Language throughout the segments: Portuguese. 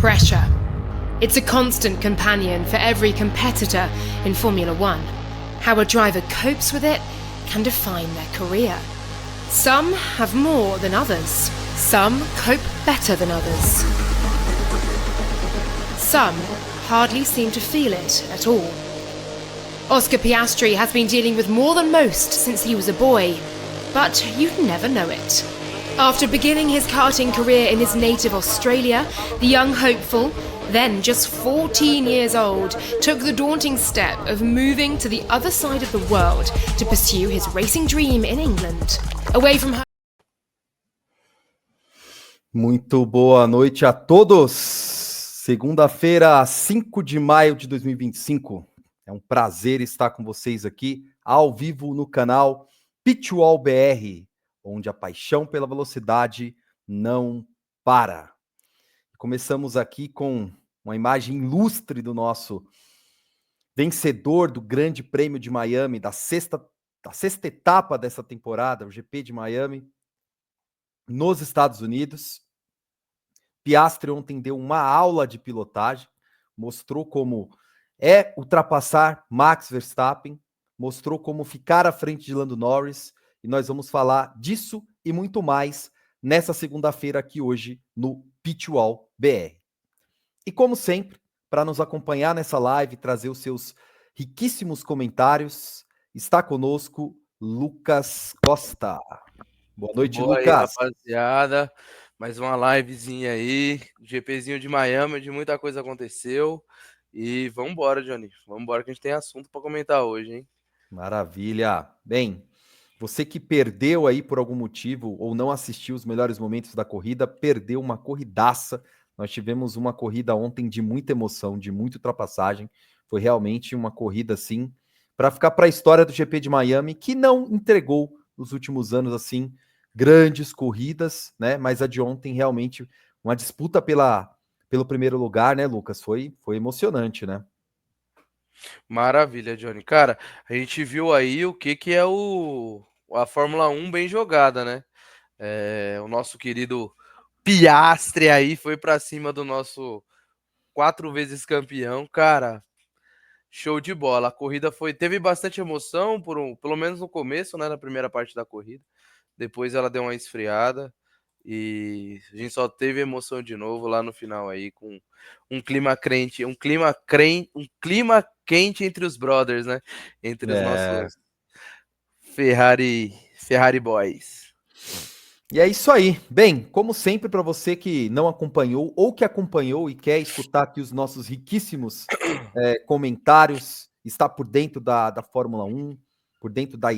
pressure. It's a constant companion for every competitor in Formula One. How a driver copes with it can define their career. Some have more than others. Some cope better than others. Some hardly seem to feel it at all. Oscar Piastri has been dealing with more than most since he was a boy, but you'd never know it. After beginning his karting career in his native Australia, the young hopeful, then just 14 years old, took the daunting step of moving to the other side of the world to pursue his racing dream in England. Away from home. Muito boa noite a todos. Segunda-feira, 5 de maio de 2025. É um prazer estar com vocês aqui, ao vivo no canal Pitwall BR, onde a paixão pela velocidade não para. Começamos aqui com uma imagem ilustre do nosso vencedor do Grande Prêmio de Miami, da sexta etapa dessa temporada, o GP de Miami, nos Estados Unidos. Piastri ontem deu uma aula de pilotagem, mostrou como é ultrapassar Max Verstappen, mostrou como ficar à frente de Lando Norris, e nós vamos falar disso e muito mais nessa segunda-feira aqui hoje no Pitwall BR. E como sempre, para nos acompanhar nessa live, trazer os seus riquíssimos comentários, está conosco Lucas Costa. Boa noite, Boa Lucas. aí, rapaziada. Mais uma livezinha aí, GPzinho de Miami, onde muita coisa aconteceu. E vambora, Johnny. Vambora que a gente tem assunto para comentar hoje, hein? Maravilha. Bem, você que perdeu aí por algum motivo ou não assistiu os melhores momentos da corrida, perdeu uma corridaça. Nós tivemos uma corrida ontem de muita emoção, de muita ultrapassagem. Foi realmente uma corrida, assim, para ficar para a história do GP de Miami, que não entregou nos últimos anos, assim, grandes corridas, né? Mas a de ontem realmente uma disputa pelo primeiro lugar, né, Lucas? Foi emocionante, né? Maravilha, Johnny. Cara, a gente viu aí o que é a Fórmula 1 bem jogada, né? O nosso querido Piastri aí foi para cima do nosso 4 vezes campeão, cara. Show de bola. A corrida teve bastante emoção, pelo menos no começo, né, na primeira parte da corrida. Depois ela deu uma esfriada e a gente só teve emoção de novo lá no final aí com um clima quente entre os brothers, né? Entre os nossos Ferrari Boys. E é isso aí. Bem, como sempre, para você que não acompanhou ou que acompanhou e quer escutar aqui os nossos riquíssimos comentários, está por dentro da Fórmula 1, por dentro da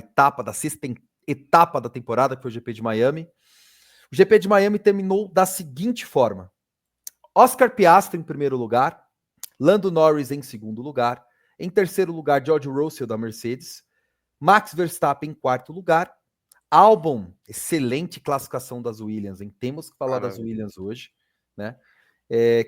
sexta etapa da temporada, que foi o GP de Miami. O GP de Miami terminou da seguinte forma: Oscar Piastri em primeiro lugar, Lando Norris em segundo lugar, em terceiro lugar, George Russell da Mercedes, Max Verstappen em quarto lugar, Albon, excelente classificação das Williams, hein? Temos que falar das Williams hoje, né?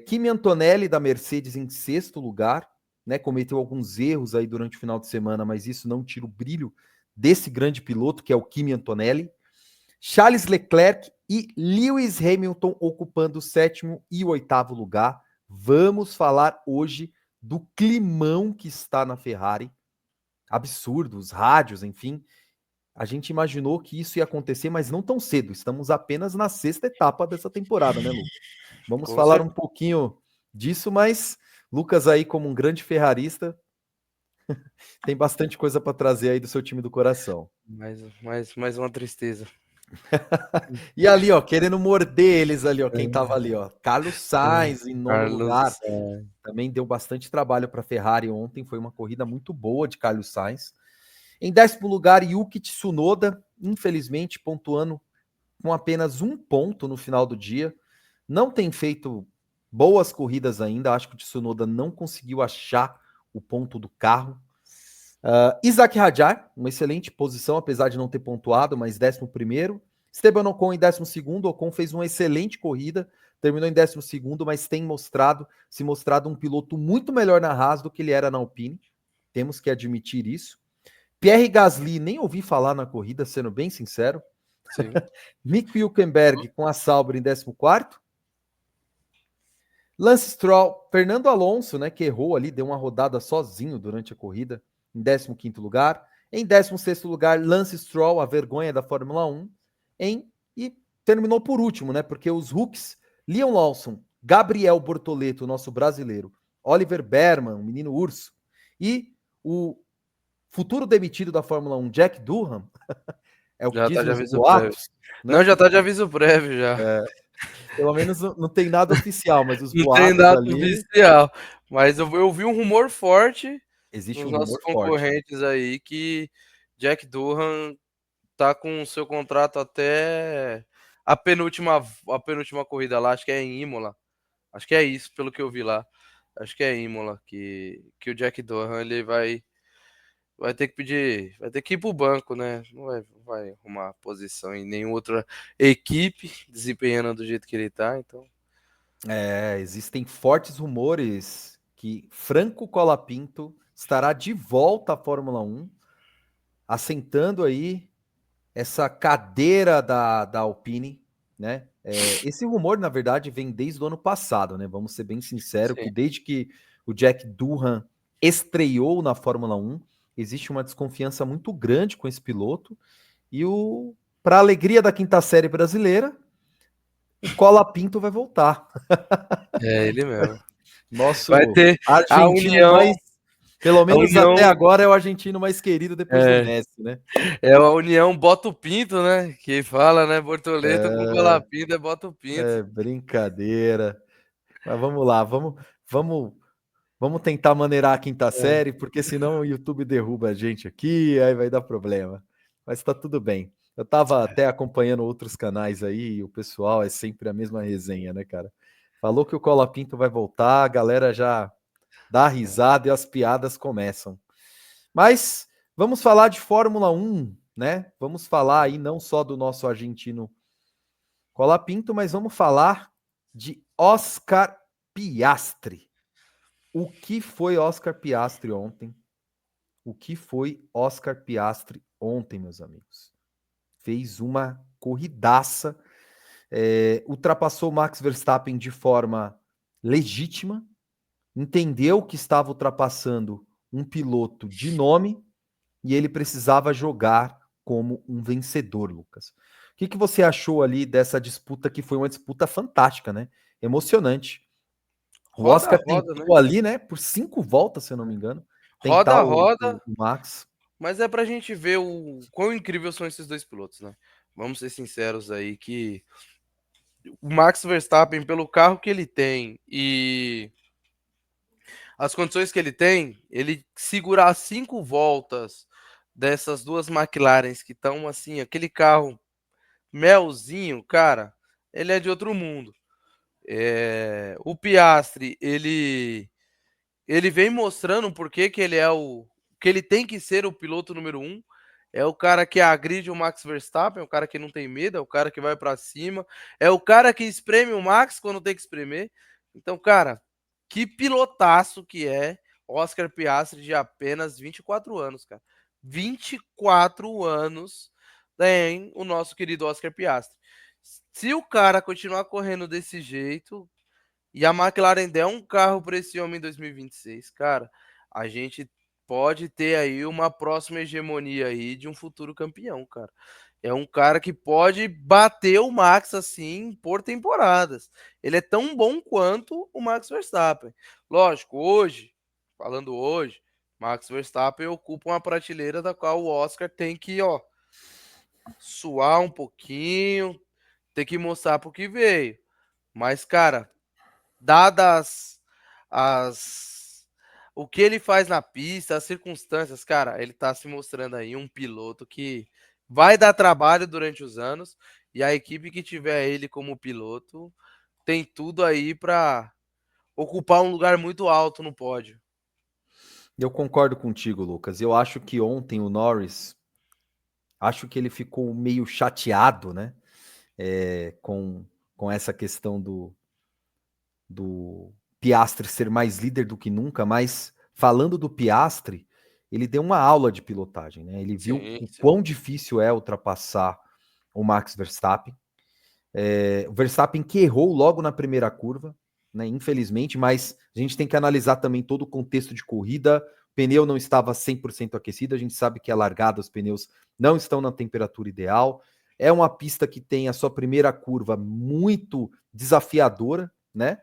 Kimi Antonelli da Mercedes em sexto lugar, né? Cometeu alguns erros aí durante o final de semana, mas isso não tira o brilho desse grande piloto que é o Kimi Antonelli. Charles Leclerc e Lewis Hamilton ocupando o sétimo e o oitavo lugar. Vamos falar hoje do climão que está na Ferrari. Absurdo, os rádios, enfim. A gente imaginou que isso ia acontecer, mas não tão cedo. Estamos apenas na sexta etapa dessa temporada, né, Lucas? Vamos falar um pouquinho disso, mas Lucas aí, como um grande ferrarista, tem bastante coisa para trazer aí do seu time do coração. Mais uma tristeza. E ali, ó, querendo morder eles ali, ó, quem tava ali, ó. Carlos Sainz em nono lugar. Também deu bastante trabalho para a Ferrari ontem, foi uma corrida muito boa de Carlos Sainz. Em 10º lugar, Yuki Tsunoda, infelizmente pontuando com apenas 1 ponto no final do dia. Não tem feito boas corridas ainda, acho que o Tsunoda não conseguiu achar o ponto do carro. Isaac Hadjar, uma excelente posição, apesar de não ter pontuado, mas 11º. Esteban Ocon em 12º, Ocon fez uma excelente corrida, terminou em 12º, mas tem se mostrado um piloto muito melhor na Haas do que ele era na Alpine. Temos que admitir isso. Pierre Gasly, nem ouvi falar na corrida, sendo bem sincero. Nico Hülkenberg com a Sauber em 14º. Lance Stroll, Fernando Alonso, né, que errou ali, deu uma rodada sozinho durante a corrida, em 15º lugar. Em 16º lugar, Lance Stroll, a vergonha da Fórmula 1. E terminou por último, né, porque os rookies, Liam Lawson, Gabriel Bortoleto, nosso brasileiro, Oliver Berman, o menino urso, e o futuro demitido da Fórmula 1, Jack Durham, é o que Já tá de dizem os aviso prévio. boatos, Não, né? já tá de aviso prévio já. Pelo menos não tem nada oficial, mas os Não tem boatos data ali, oficial. Mas eu vi um rumor forte existe nos um nossos rumor forte. concorrentes aí que Jack Durham tá com o seu contrato até a penúltima corrida lá, acho que é em Imola. Acho que é isso, pelo que eu vi lá. Acho que é Imola que o Jack Durham ele vai ter que pedir, vai ter que ir pro banco, né? Não vai arrumar posição em nenhuma outra equipe desempenhando do jeito que ele tá, então. Existem fortes rumores que Franco Colapinto estará de volta à Fórmula 1, assentando aí essa cadeira da Alpine, né? Esse rumor, na verdade, vem desde o ano passado, né? Vamos ser bem sinceros, Sim. que desde que o Jack Durham estreou na Fórmula 1, existe uma desconfiança muito grande com esse piloto. E para alegria da quinta série brasileira, o Colapinto vai voltar. É ele mesmo. Vai Nosso ter a argentino união, mais, pelo a menos até união, agora, é o argentino mais querido depois do é, Messi, né? é a união Bota o Pinto, né? Que fala, né? Bortoleto com Colapinto é Bota o Pinto. Brincadeira. Mas vamos lá, vamos, vamos tentar maneirar a quinta É. série, porque senão o YouTube derruba a gente aqui, aí vai dar problema. Mas tá tudo bem. Eu tava até acompanhando outros canais aí, e o pessoal é sempre a mesma resenha, né, cara? Falou que o Colapinto vai voltar, a galera já dá risada e as piadas começam. Mas vamos falar de Fórmula 1, né? Vamos falar aí não só do nosso argentino Colapinto, mas vamos falar de Oscar Piastri. O que foi Oscar Piastri ontem? O que foi Oscar Piastri ontem, meus amigos? Fez uma corridaça, ultrapassou Max Verstappen de forma legítima, entendeu que estava ultrapassando um piloto de nome e ele precisava jogar como um vencedor, Lucas. O que você achou ali dessa disputa, que foi uma disputa fantástica, né? Emocionante. O Roda a Oscar roda, né? tentou ali, né, por 5 voltas, se eu não me engano, Roda tentar a o roda, Max. mas é pra gente ver o quão incrível são esses dois pilotos, né? Vamos ser sinceros aí que o Max Verstappen, pelo carro que ele tem e as condições que ele tem, ele segurar 5 voltas dessas duas McLarens que estão assim, aquele carro melzinho, cara, ele é de outro mundo. O Piastri, ele vem mostrando por que ele é que ele tem que ser o piloto número 1. É o cara que agride o Max Verstappen, é o cara que não tem medo, é o cara que vai para cima, é o cara que espreme o Max quando tem que espremer. Então, cara, que pilotaço que é Oscar Piastri de apenas 24 anos, cara. 24 anos tem o nosso querido Oscar Piastri. Se o cara continuar correndo desse jeito, e a McLaren der um carro para esse homem em 2026, cara, a gente pode ter aí uma próxima hegemonia aí de um futuro campeão, cara. É um cara que pode bater o Max assim por temporadas. Ele é tão bom quanto o Max Verstappen. Lógico, hoje, falando hoje, Max Verstappen ocupa uma prateleira da qual o Oscar tem que, ó, suar um pouquinho, tem que mostrar pro que veio. Mas, cara, dadas as o que ele faz na pista, as circunstâncias, cara, ele tá se mostrando aí um piloto que vai dar trabalho durante os anos e a equipe que tiver ele como piloto tem tudo aí para ocupar um lugar muito alto no pódio. Eu concordo contigo, Lucas. Eu acho que ontem o Norris, acho que ele ficou meio chateado, né? Com essa questão do Piastri ser mais líder do que nunca, mas falando do Piastri, ele deu uma aula de pilotagem, né? Ele viu Sim, o sim. quão difícil é ultrapassar o Max Verstappen. O Verstappen que errou logo na primeira curva, né, infelizmente, mas a gente tem que analisar também todo o contexto de corrida. O pneu não estava 100% aquecido, a gente sabe que a largada, os pneus não estão na temperatura ideal. É uma pista que tem a sua primeira curva muito desafiadora, né?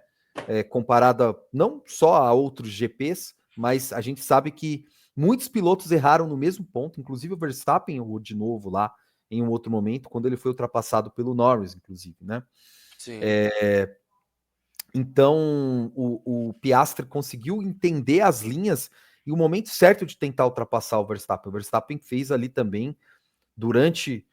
Comparada não só a outros GPs, mas a gente sabe que muitos pilotos erraram no mesmo ponto, inclusive o Verstappen errou de novo lá em um outro momento, quando ele foi ultrapassado pelo Norris, inclusive, né? Sim. Então, o Piastri conseguiu entender as linhas e o momento certo de tentar ultrapassar o Verstappen. O Verstappen fez ali também, durante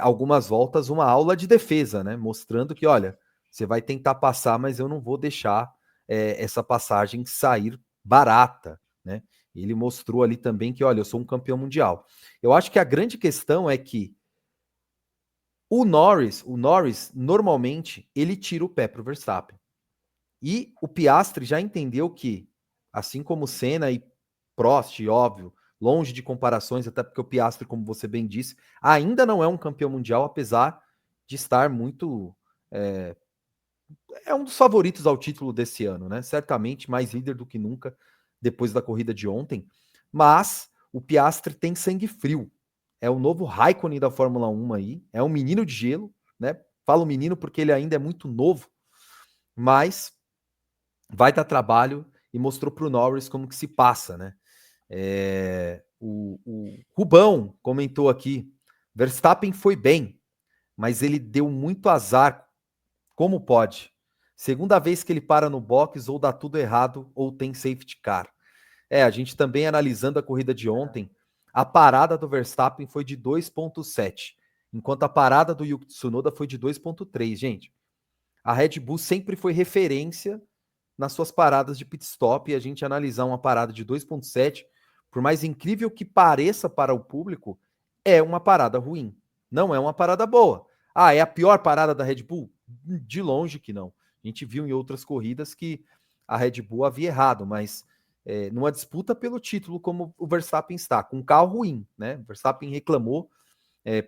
algumas voltas, uma aula de defesa, né? Mostrando que, olha, você vai tentar passar, mas eu não vou deixar essa passagem sair barata, né? Ele mostrou ali também que, olha, eu sou um campeão mundial. Eu acho que a grande questão é que o Norris, normalmente, ele tira o pé para o Verstappen. E o Piastri já entendeu que, assim como Senna e Prost, óbvio, longe de comparações, até porque o Piastri, como você bem disse, ainda não é um campeão mundial, apesar de estar muito. É um dos favoritos ao título desse ano, né? Certamente mais líder do que nunca depois da corrida de ontem. Mas o Piastri tem sangue frio. É o novo Raikkonen da Fórmula 1 aí. É um menino de gelo, né? Falo menino porque ele ainda é muito novo, mas vai dar trabalho e mostrou para o Norris como que se passa, né? O Rubão comentou aqui, Verstappen foi bem, mas ele deu muito azar, como pode? Segunda vez que ele para no box, ou dá tudo errado, ou tem safety car. A gente também analisando a corrida de ontem, a parada do Verstappen foi de 2.7, enquanto a parada do Yuki Tsunoda foi de 2.3, gente. A Red Bull sempre foi referência nas suas paradas de pit stop, e a gente analisar uma parada de 2.7, por mais incrível que pareça para o público, é uma parada ruim. Não é uma parada boa. Ah, é a pior parada da Red Bull? De longe que não. A gente viu em outras corridas que a Red Bull havia errado, mas numa disputa pelo título, como o Verstappen está, com um carro ruim, né? O Verstappen reclamou,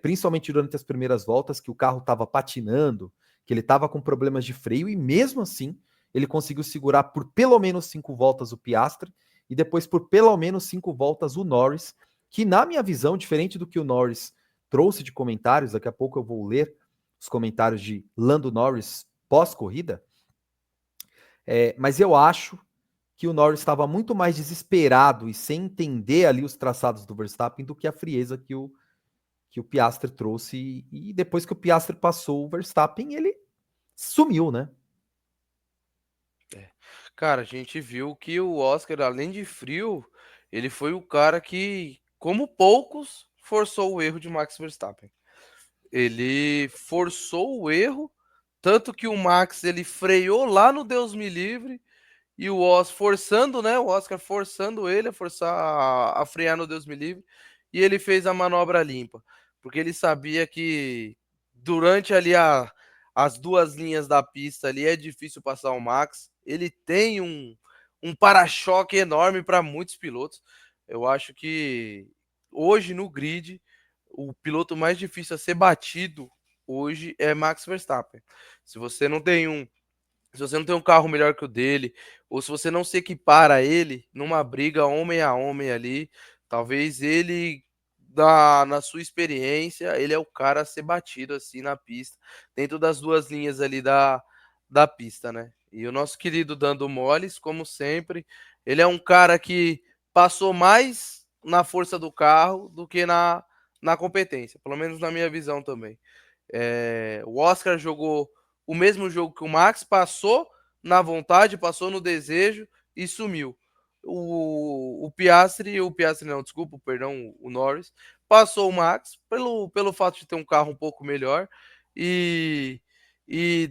principalmente durante as primeiras voltas, que o carro estava patinando, que ele estava com problemas de freio, e mesmo assim ele conseguiu segurar por pelo menos 5 voltas o Piastri e depois por pelo menos 5 voltas o Norris, que na minha visão, diferente do que o Norris trouxe de comentários, daqui a pouco eu vou ler os comentários de Lando Norris pós-corrida, mas eu acho que o Norris estava muito mais desesperado e sem entender ali os traçados do Verstappen do que a frieza que o Piastri trouxe, e depois que o Piastri passou o Verstappen, ele sumiu, né? Cara, a gente viu que o Oscar, além de frio, ele foi o cara que, como poucos, forçou o erro de Max Verstappen. Ele forçou o erro, tanto que o Max ele freou lá no Deus me livre e o Oscar forçando, né? O Oscar forçando ele a forçar a frear no Deus me livre, e ele fez a manobra limpa, porque ele sabia que durante ali as duas linhas da pista ali é difícil passar o Max. Ele tem um para-choque enorme para muitos pilotos. Eu acho que hoje no grid o piloto mais difícil a ser batido hoje é Max Verstappen. Se você não tem um se você não tem um carro melhor que o dele, ou se você não se equipara a ele numa briga homem a homem ali, talvez ele, na sua experiência, ele é o cara a ser batido assim na pista, dentro das duas linhas ali da pista, né? E o nosso querido Dando Moles, como sempre, ele é um cara que passou mais na força do carro do que na competência, pelo menos na minha visão também. O Oscar jogou o mesmo jogo que o Max, passou na vontade, passou no desejo e sumiu. O Piastri não, desculpa, perdão, o Norris, passou o Max pelo fato de ter um carro um pouco melhor e,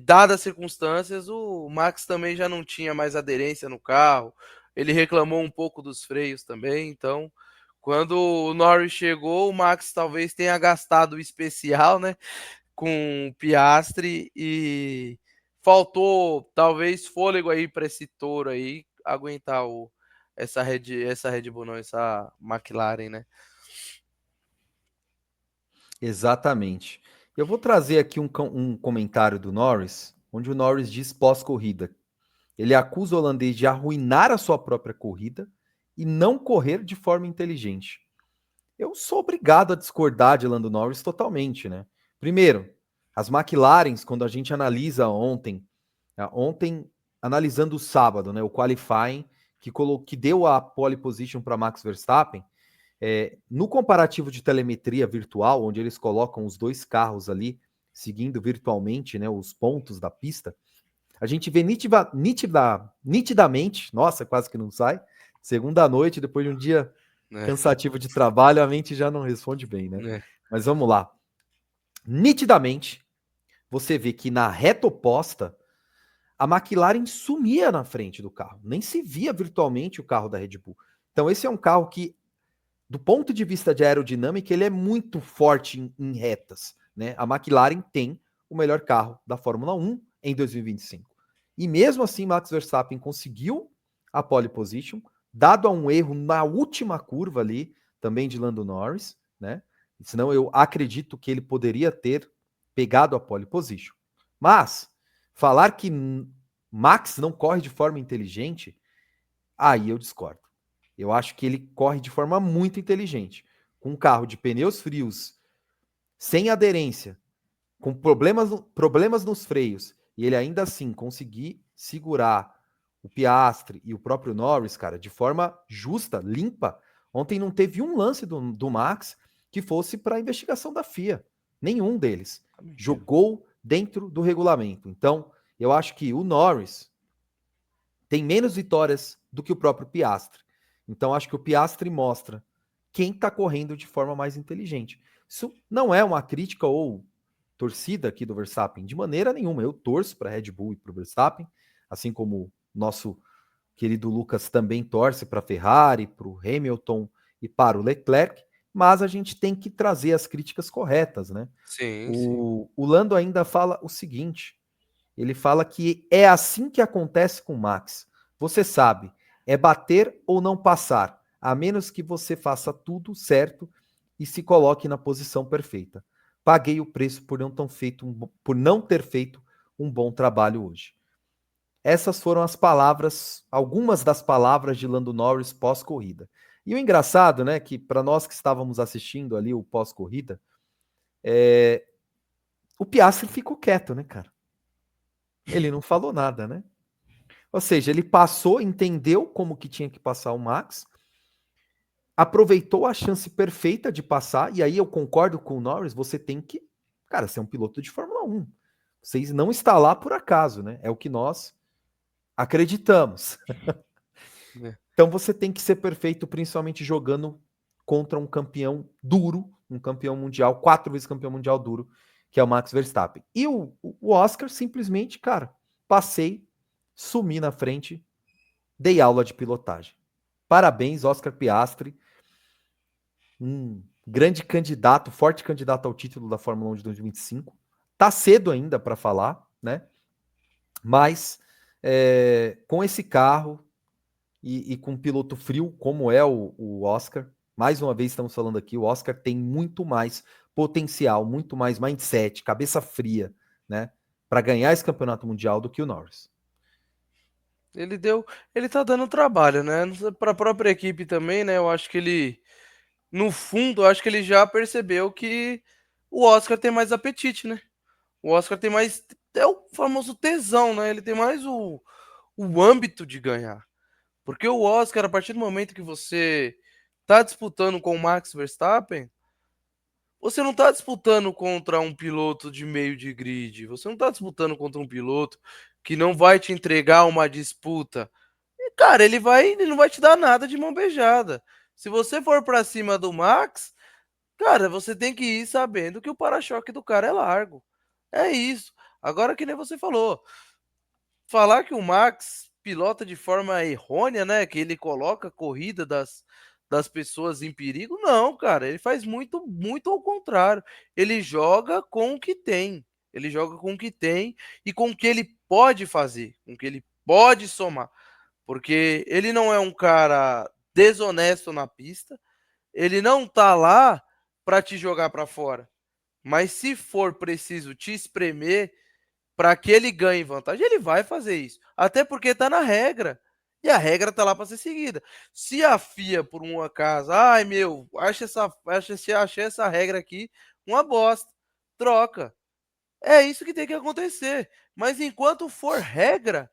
dadas as circunstâncias, o Max também já não tinha mais aderência no carro, ele reclamou um pouco dos freios também, então quando o Norris chegou, o Max talvez tenha gastado o especial, né? Com o Piastri e faltou talvez fôlego aí para esse touro aí aguentar essa Red Bull não, essa McLaren, né? Exatamente. Eu vou trazer aqui um comentário do Norris, onde o Norris diz pós-corrida. Ele acusa o holandês de arruinar a sua própria corrida e não correr de forma inteligente. Eu sou obrigado a discordar de Lando Norris totalmente, né? Primeiro, as McLarens, quando a gente analisa ontem analisando o sábado, né, o qualifying que deu a pole position para Max Verstappen, no comparativo de telemetria virtual, onde eles colocam os dois carros ali seguindo virtualmente, né, os pontos da pista, a gente vê nitidamente, nossa, quase que não sai, segunda noite, depois de um dia cansativo de trabalho, a mente já não responde bem, né? Mas vamos lá. Nitidamente, você vê que na reta oposta, a McLaren sumia na frente do carro. Nem se via virtualmente o carro da Red Bull. Então esse é um carro que, do ponto de vista de aerodinâmica, ele é muito forte em retas, né? A McLaren tem o melhor carro da Fórmula 1 em 2025. E mesmo assim, Max Verstappen conseguiu a pole position, dado a um erro na última curva ali, também de Lando Norris, né? Senão eu acredito que ele poderia ter pegado a pole position. Mas falar que Max não corre de forma inteligente, aí eu discordo. Eu acho que ele corre de forma muito inteligente. Com um carro de pneus frios, sem aderência, com problemas nos freios, e ele ainda assim conseguir segurar o Piastri e o próprio Norris, cara, de forma justa, limpa. Ontem não teve um lance do Max que fosse para a investigação da FIA. Nenhum deles. Jogou dentro do regulamento. Então, eu acho que o Norris tem menos vitórias do que o próprio Piastri. Então, acho que o Piastri mostra quem está correndo de forma mais inteligente. Isso não é uma crítica ou torcida aqui do Verstappen, de maneira nenhuma. Eu torço para a Red Bull e para o Verstappen, assim como nosso querido Lucas também torce para a Ferrari, para o Hamilton e para o Leclerc, mas a gente tem que trazer as críticas corretas, né? Sim. O Lando ainda fala o seguinte, ele fala que é assim que acontece com o Max. Você sabe, é bater ou não passar, a menos que você faça tudo certo e se coloque na posição perfeita. Paguei o preço por não ter feito um bom trabalho hoje. Essas foram as palavras, algumas das palavras de Lando Norris pós-corrida. E o engraçado, né, que para nós que estávamos assistindo ali o pós-corrida, o Piastri ficou quieto, né, cara? Ele não falou nada, né? Ou seja, ele passou, entendeu como que tinha que passar o Max, aproveitou a chance perfeita de passar, e aí eu concordo com o Norris, você tem que, cara, ser um piloto de Fórmula 1. Você não está lá por acaso, né? É o que nós acreditamos. Então você tem que ser perfeito, principalmente jogando contra um campeão duro, um campeão mundial, 4 vezes campeão mundial duro, que é o Max Verstappen. E o Oscar simplesmente, cara, passei, sumi na frente, dei aula de pilotagem. Parabéns, Oscar Piastri, um grande candidato, forte candidato ao título da Fórmula 1 de 2025. Tá cedo ainda para falar, né? Mas com esse carro e com um piloto frio, como é o Oscar, mais uma vez estamos falando aqui, o Oscar tem muito mais potencial, muito mais mindset, cabeça fria, né? Para ganhar esse campeonato mundial do que o Norris. Ele tá dando trabalho, né? Para a própria equipe também, né? Eu acho que ele, no fundo, eu acho que ele já percebeu que o Oscar tem mais apetite, né? O Oscar tem mais, é o famoso tesão, né? Ele tem mais o âmbito de ganhar. Porque o Oscar, a partir do momento que você tá disputando com o Max Verstappen, você não tá disputando contra um piloto de meio de grid, você não tá disputando contra um piloto que não vai te entregar uma disputa. E, cara, ele não vai te dar nada de mão beijada. Se você for para cima do Max, cara, você tem que ir sabendo que o para-choque do cara é largo. É isso. Agora que nem você falou, falar que o Max pilota de forma errônea, né? Que ele coloca a corrida das pessoas em perigo. Não, cara, ele faz muito ao contrário. Ele joga com o que tem. Ele joga com o que tem e com o que ele pode fazer, com o que ele pode somar. Porque ele não é um cara desonesto na pista, ele não tá lá para te jogar para fora. Mas se for preciso te espremer, para que ele ganhe vantagem, ele vai fazer isso. Até porque tá na regra. E a regra tá lá para ser seguida. Se a FIA, por um acaso, ai meu, achei essa regra aqui uma bosta, troca. É isso que tem que acontecer. Mas enquanto for regra,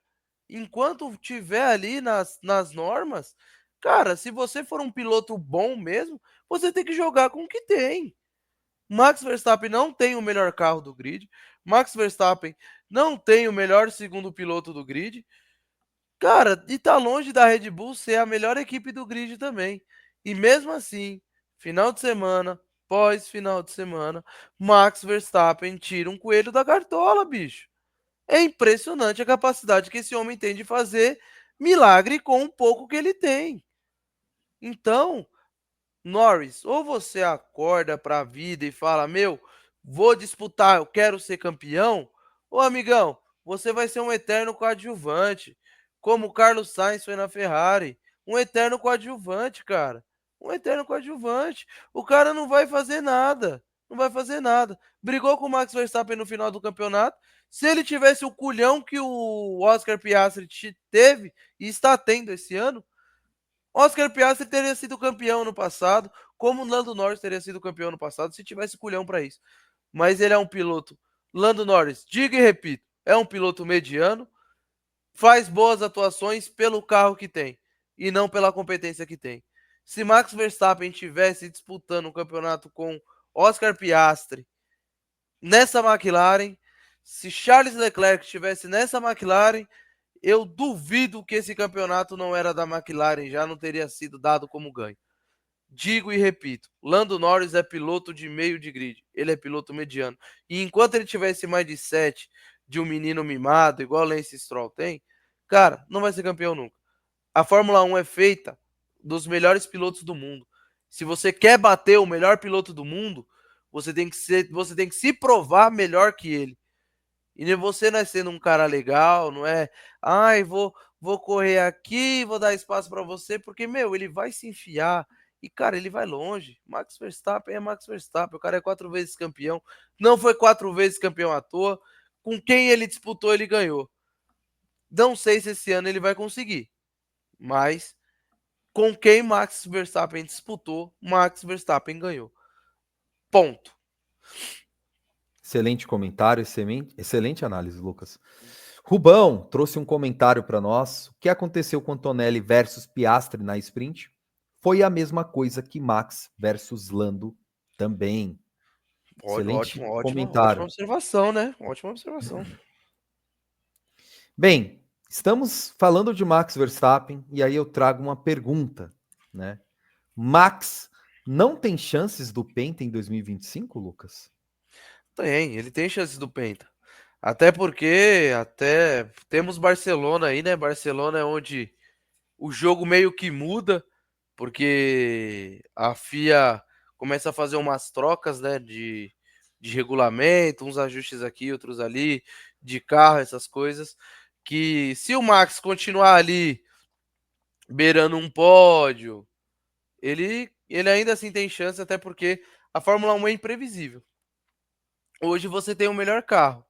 enquanto tiver ali nas normas, cara, se você for um piloto bom mesmo, você tem que jogar com o que tem. Max Verstappen não tem o melhor carro do grid. Max Verstappen não tem o melhor segundo piloto do grid. Cara, e tá longe da Red Bull ser a melhor equipe do grid também. E mesmo assim, final de semana, pós final de semana, Max Verstappen tira um coelho da cartola, bicho. É impressionante a capacidade que esse homem tem de fazer milagre com o pouco que ele tem. Então, Norris, ou você acorda para a vida e fala: Meu, vou disputar, eu quero ser campeão, ou amigão, você vai ser um eterno coadjuvante, como o Carlos Sainz foi na Ferrari. Um eterno coadjuvante, cara. Um eterno coadjuvante. O cara não vai fazer nada. Não vai fazer nada. Brigou com o Max Verstappen no final do campeonato. Se ele tivesse o culhão que o Oscar Piastri teve e está tendo esse ano, Oscar Piastri teria sido campeão no passado, como o Lando Norris teria sido campeão no passado, se tivesse culhão para isso. Mas ele é um piloto. Lando Norris, diga e repito, é um piloto mediano, faz boas atuações pelo carro que tem e não pela competência que tem. Se Max Verstappen tivesse disputando um campeonato com Oscar Piastri nessa McLaren, se Charles Leclerc estivesse nessa McLaren, eu duvido que esse campeonato não era da McLaren, já não teria sido dado como ganho. Digo e repito, Lando Norris é piloto de meio de grid, ele é piloto mediano. E enquanto ele tivesse mais de 7 de um menino mimado, igual o Lance Stroll tem, cara, não vai ser campeão nunca. A Fórmula 1 é feita dos melhores pilotos do mundo. Se você quer bater o melhor piloto do mundo, você tem que se provar melhor que ele. E você não é sendo um cara legal, não é? Ai, vou correr aqui, vou dar espaço para você, porque, meu, ele vai se enfiar. E, cara, ele vai longe. Max Verstappen é Max Verstappen. O cara é 4 vezes campeão. Não foi 4 vezes campeão à toa. Com quem ele disputou, ele ganhou. Não sei se esse ano ele vai conseguir. Mas com quem Max Verstappen disputou, Max Verstappen ganhou. Ponto. Excelente comentário, excelente análise, Lucas. Rubão trouxe um comentário para nós. O que aconteceu com Antonelli versus Piastri na sprint? Foi a mesma coisa que Max versus Lando também. Excelente Ótima comentário. observação, né? Ótima observação. Bem, estamos falando de Max Verstappen e aí eu trago uma pergunta, né? Max não tem chances do Penta em 2025, Lucas? Ele tem chances do Penta. Até porque até temos Barcelona aí, né? Barcelona é onde o jogo meio que muda, porque a FIA começa a fazer umas trocas, né, de regulamento, uns ajustes aqui, outros ali, de carro, essas coisas, que se o Max continuar ali beirando um pódio, ele ainda assim tem chance, até porque a Fórmula 1 é imprevisível. Hoje você tem o melhor carro.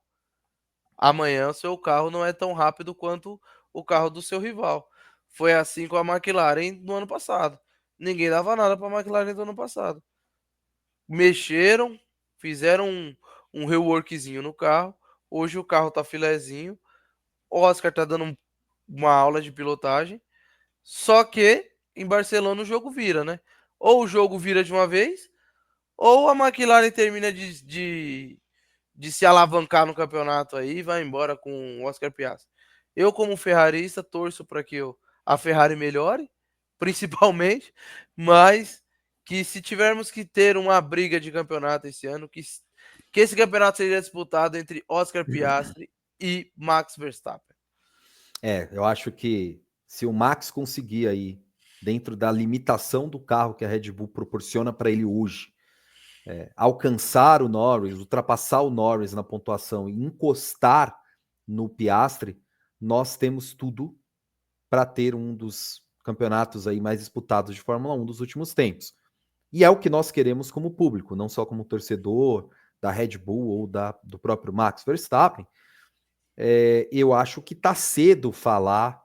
Amanhã o seu carro não é tão rápido quanto o carro do seu rival. Foi assim com a McLaren no ano passado. Ninguém dava nada para a McLaren do ano passado. Mexeram, fizeram um reworkzinho no carro. Hoje o carro tá filezinho. O Oscar tá dando uma aula de pilotagem. Só que em Barcelona o jogo vira, né? Ou o jogo vira de uma vez, ou a McLaren termina de se alavancar no campeonato aí e vai embora com o Oscar Piastri. Eu, como ferrarista, torço para que a Ferrari melhore, principalmente, mas que se tivermos que ter uma briga de campeonato esse ano, que esse campeonato seria disputado entre Oscar Piastri e Max Verstappen. Eu acho que se o Max conseguir aí, dentro da limitação do carro que a Red Bull proporciona para ele hoje, alcançar o Norris, ultrapassar o Norris na pontuação e encostar no Piastri, nós temos tudo para ter um dos campeonatos aí mais disputados de Fórmula 1 dos últimos tempos. E é o que nós queremos como público, não só como torcedor da Red Bull ou do próprio Max Verstappen, eu acho que tá cedo falar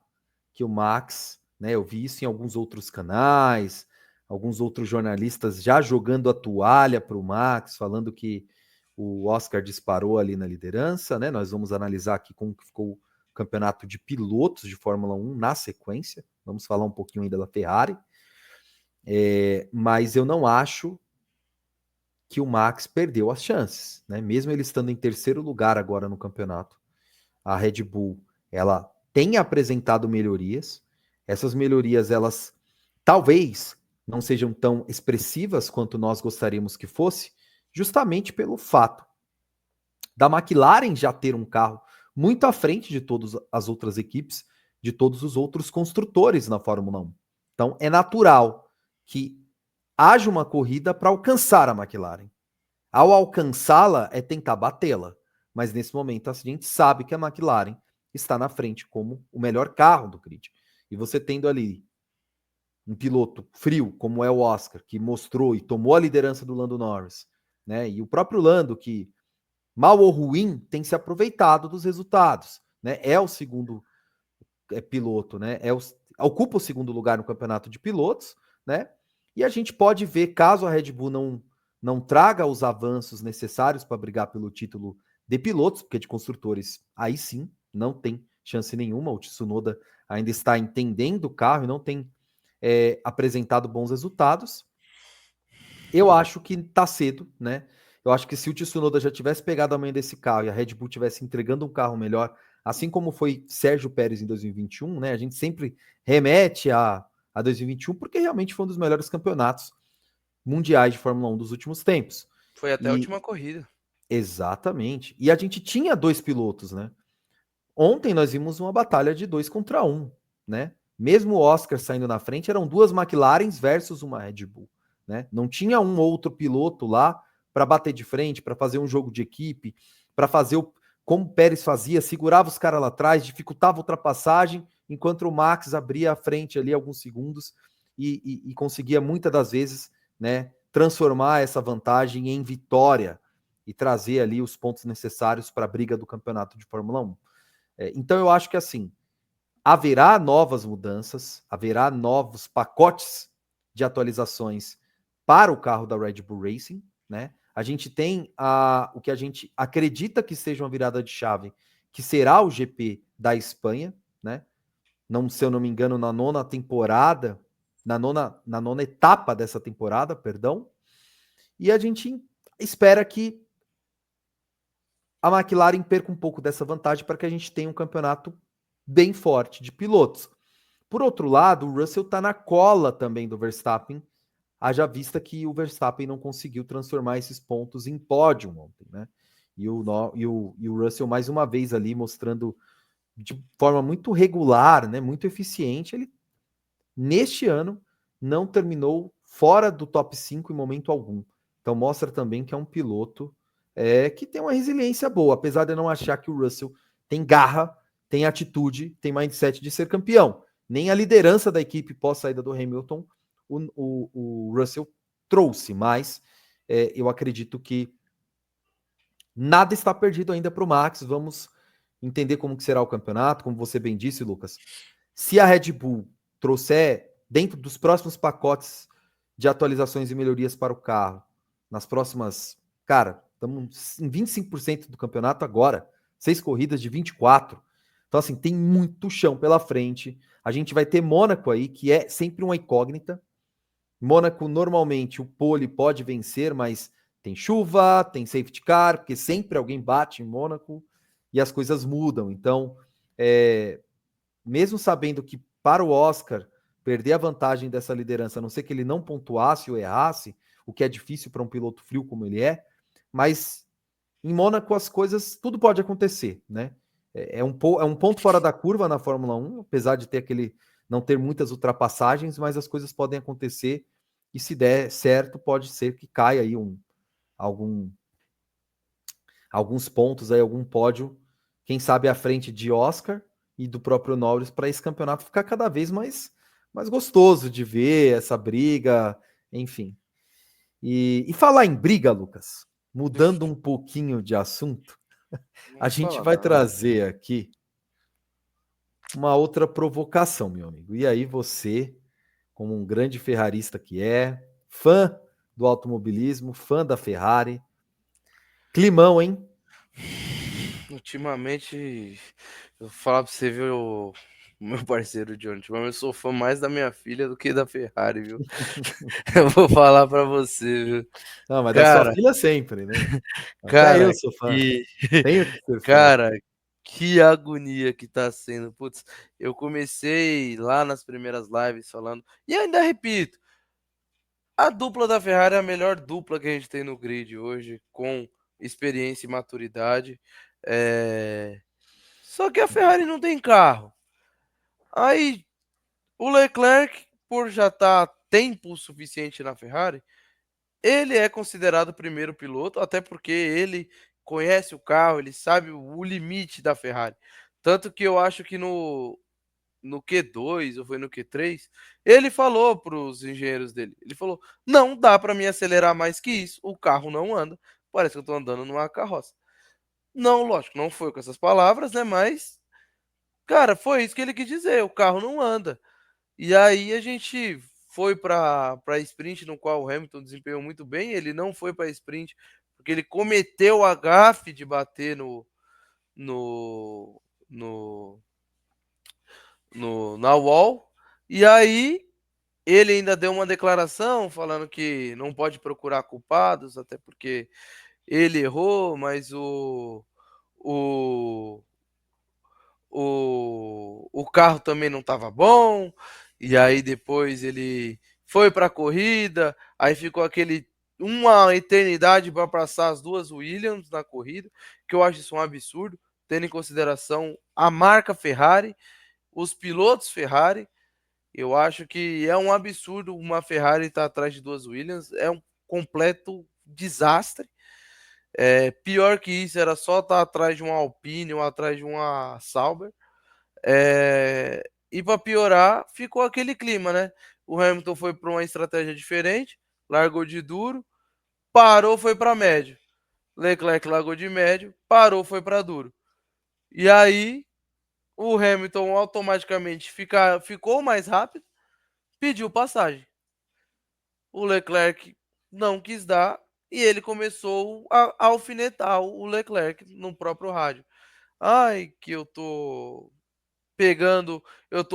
que o Max, né? Eu vi isso em alguns outros canais, alguns outros jornalistas já jogando a toalha para o Max, falando que o Oscar disparou ali na liderança, né? Nós vamos analisar aqui como que ficou o campeonato de pilotos de Fórmula 1 na sequência. Vamos falar um pouquinho ainda da Ferrari. Mas eu não acho que o Max perdeu as chances, né? Mesmo ele estando em terceiro lugar agora no campeonato, a Red Bull, ela tem apresentado melhorias. Essas melhorias, elas talvez não sejam tão expressivas quanto nós gostaríamos que fosse, justamente pelo fato da McLaren já ter um carro muito à frente de todas as outras equipes, de todos os outros construtores na Fórmula 1. Então, é natural que haja uma corrida para alcançar a McLaren. Ao alcançá-la, é tentar batê-la. Mas nesse momento, a gente sabe que a McLaren está na frente como o melhor carro do grid. E você tendo ali um piloto frio, como é o Oscar, que mostrou e tomou a liderança do Lando Norris, né? E o próprio Lando, que mal ou ruim, tem se aproveitado dos resultados, né? É o segundo piloto, né? Ocupa o segundo lugar no campeonato de pilotos, né? E a gente pode ver, caso a Red Bull não traga os avanços necessários para brigar pelo título de pilotos, porque de construtores, aí sim, não tem chance nenhuma. O Tsunoda ainda está entendendo o carro e não tem apresentado bons resultados. Eu acho que tá cedo, né? Eu acho que se o Tsunoda já tivesse pegado a manha desse carro e a Red Bull tivesse entregando um carro melhor, assim como foi Sérgio Pérez em 2021, né? A gente sempre remete a 2021 porque realmente foi um dos melhores campeonatos mundiais de Fórmula 1 dos últimos tempos. Foi até a última corrida. Exatamente. E a gente tinha dois pilotos, né? Ontem nós vimos uma batalha de 2 contra 1, né? Mesmo o Oscar saindo na frente, eram duas McLarens versus uma Red Bull, né? Não tinha um outro piloto lá para bater de frente, para fazer um jogo de equipe, para fazer como o Pérez fazia, segurava os caras lá atrás, dificultava a ultrapassagem, enquanto o Max abria a frente ali alguns segundos e conseguia muitas das vezes, né, transformar essa vantagem em vitória e trazer ali os pontos necessários para a briga do campeonato de Fórmula 1. Então eu acho que assim, haverá novas mudanças, haverá novos pacotes de atualizações para o carro da Red Bull Racing, né? A gente tem o que a gente acredita que seja uma virada de chave, que será o GP da Espanha, né? Não, se eu não me engano, na nona temporada, na nona etapa dessa temporada, perdão. E a gente espera que a McLaren perca um pouco dessa vantagem para que a gente tenha um campeonato bem forte de pilotos. Por outro lado, o Russell está na cola também do Verstappen, haja vista que o Verstappen não conseguiu transformar esses pontos em pódio ontem, né? E o Russell, mais uma vez ali, mostrando de forma muito regular, né, muito eficiente, ele, neste ano, não terminou fora do top 5 em momento algum. Então mostra também que é um piloto que tem uma resiliência boa, apesar de eu não achar que o Russell tem garra, tem atitude, tem mindset de ser campeão. Nem a liderança da equipe pós-saída do Hamilton o Russell trouxe, mas eu acredito que nada está perdido ainda para o Max. Vamos entender como que será o campeonato, como você bem disse, Lucas. Se a Red Bull trouxer, dentro dos próximos pacotes de atualizações e melhorias para o carro, nas próximas, cara, estamos em 25% do campeonato agora, 6 corridas de 24. Então, assim, tem muito chão pela frente. A gente vai ter Mônaco aí, que é sempre uma incógnita. Mônaco, normalmente, o pole pode vencer, mas tem chuva, tem safety car, porque sempre alguém bate em Mônaco e as coisas mudam. Então, mesmo sabendo que para o Oscar perder a vantagem dessa liderança, a não ser que ele não pontuasse ou errasse, o que é difícil para um piloto frio como ele é, mas em Mônaco as coisas, tudo pode acontecer, né? É um ponto fora da curva na Fórmula 1, apesar de ter não ter muitas ultrapassagens, mas as coisas podem acontecer e se der certo, pode ser que caia aí alguns pontos aí, algum pódio, quem sabe à frente de Oscar e do próprio Norris, para esse campeonato ficar cada vez mais gostoso de ver essa briga, enfim. E falar em briga, Lucas, mudando um pouquinho de assunto, A gente vai trazer aqui uma outra provocação, meu amigo. E aí você, como um grande ferrarista que é, fã do automobilismo, fã da Ferrari, climão, hein? Ultimamente, eu vou falar pra você, viu, o meu parceiro John, ultimamente eu sou fã mais da minha filha do que da Ferrari, viu? Eu vou falar pra você, viu? Não, mas da sua Cara, filha sempre, né? Até eu cara, sou fã. que Tenho que ser fã. cara, que agonia que tá sendo. Putz, eu comecei lá nas primeiras lives falando, e ainda repito, a dupla da Ferrari é a melhor dupla que a gente tem no grid hoje, com experiência e maturidade. Só que a Ferrari não tem carro. Aí o Leclerc, por já estar tempo suficiente na Ferrari, ele é considerado o primeiro piloto, até porque ele conhece o carro, ele sabe o limite da Ferrari. Tanto que eu acho que no Q2 ou foi no Q3, ele falou para os engenheiros dele, ele falou: "Não dá para me acelerar mais que isso, o carro não anda. Parece que eu estou andando numa carroça". Não, lógico, não foi com essas palavras, né, mas cara, foi isso que ele quis dizer, o carro não anda. E aí a gente foi para sprint, no qual o Hamilton desempenhou muito bem, ele não foi para sprint, porque ele cometeu a gafe de bater no no na wall, e aí ele ainda deu uma declaração falando que não pode procurar culpados, até porque ele errou, mas o o carro também não estava bom, e aí depois ele foi para a corrida, aí ficou aquele uma eternidade para passar as duas Williams na corrida, que eu acho isso um absurdo, tendo em consideração a marca Ferrari, os pilotos Ferrari. Eu acho que é um absurdo uma Ferrari estar atrás de duas Williams, é um completo desastre. Pior que isso era só estar atrás de uma Alpine ou atrás de uma Sauber. E para piorar, ficou aquele clima, né? O Hamilton foi para uma estratégia diferente, largou de duro, parou, foi para médio. Leclerc largou de médio, parou, foi para duro. E aí o Hamilton automaticamente ficou mais rápido, pediu passagem. O Leclerc não quis dar e ele começou a alfinetar o Leclerc no próprio rádio. Ai, que eu tô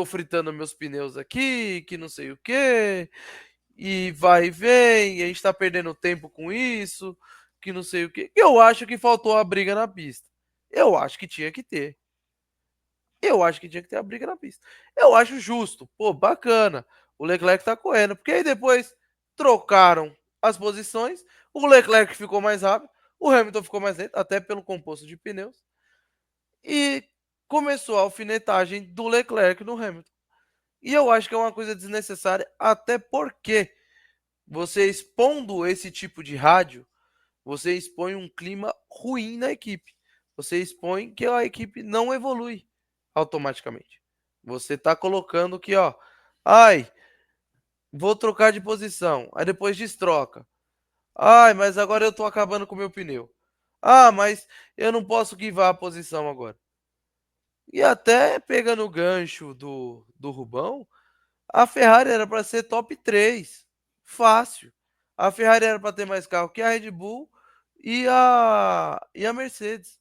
fritando meus pneus aqui, que não sei o que, e vai e vem, e a gente tá perdendo tempo com isso, que não sei o que. Eu acho que faltou a briga na pista. Eu acho que tinha que ter. Eu acho que tinha que ter a briga na pista. Eu acho justo. Pô, bacana. O Leclerc tá correndo. Porque aí depois trocaram as posições. O Leclerc ficou mais rápido. O Hamilton ficou mais lento, até pelo composto de pneus. E começou a alfinetagem do Leclerc no Hamilton. E eu acho que é uma coisa desnecessária, até porque você expondo esse tipo de rádio, você expõe um clima ruim na equipe. Você expõe que a equipe não evolui automaticamente. Você está colocando que, ó, ai, vou trocar de posição, aí depois destroca. Ai, mas agora eu tô acabando com o meu pneu. Ah, mas eu não posso guivar a posição agora. E até pegando o gancho do Rubão, a Ferrari era para ser top 3. Fácil. A Ferrari era para ter mais carro que a Red Bull e a Mercedes.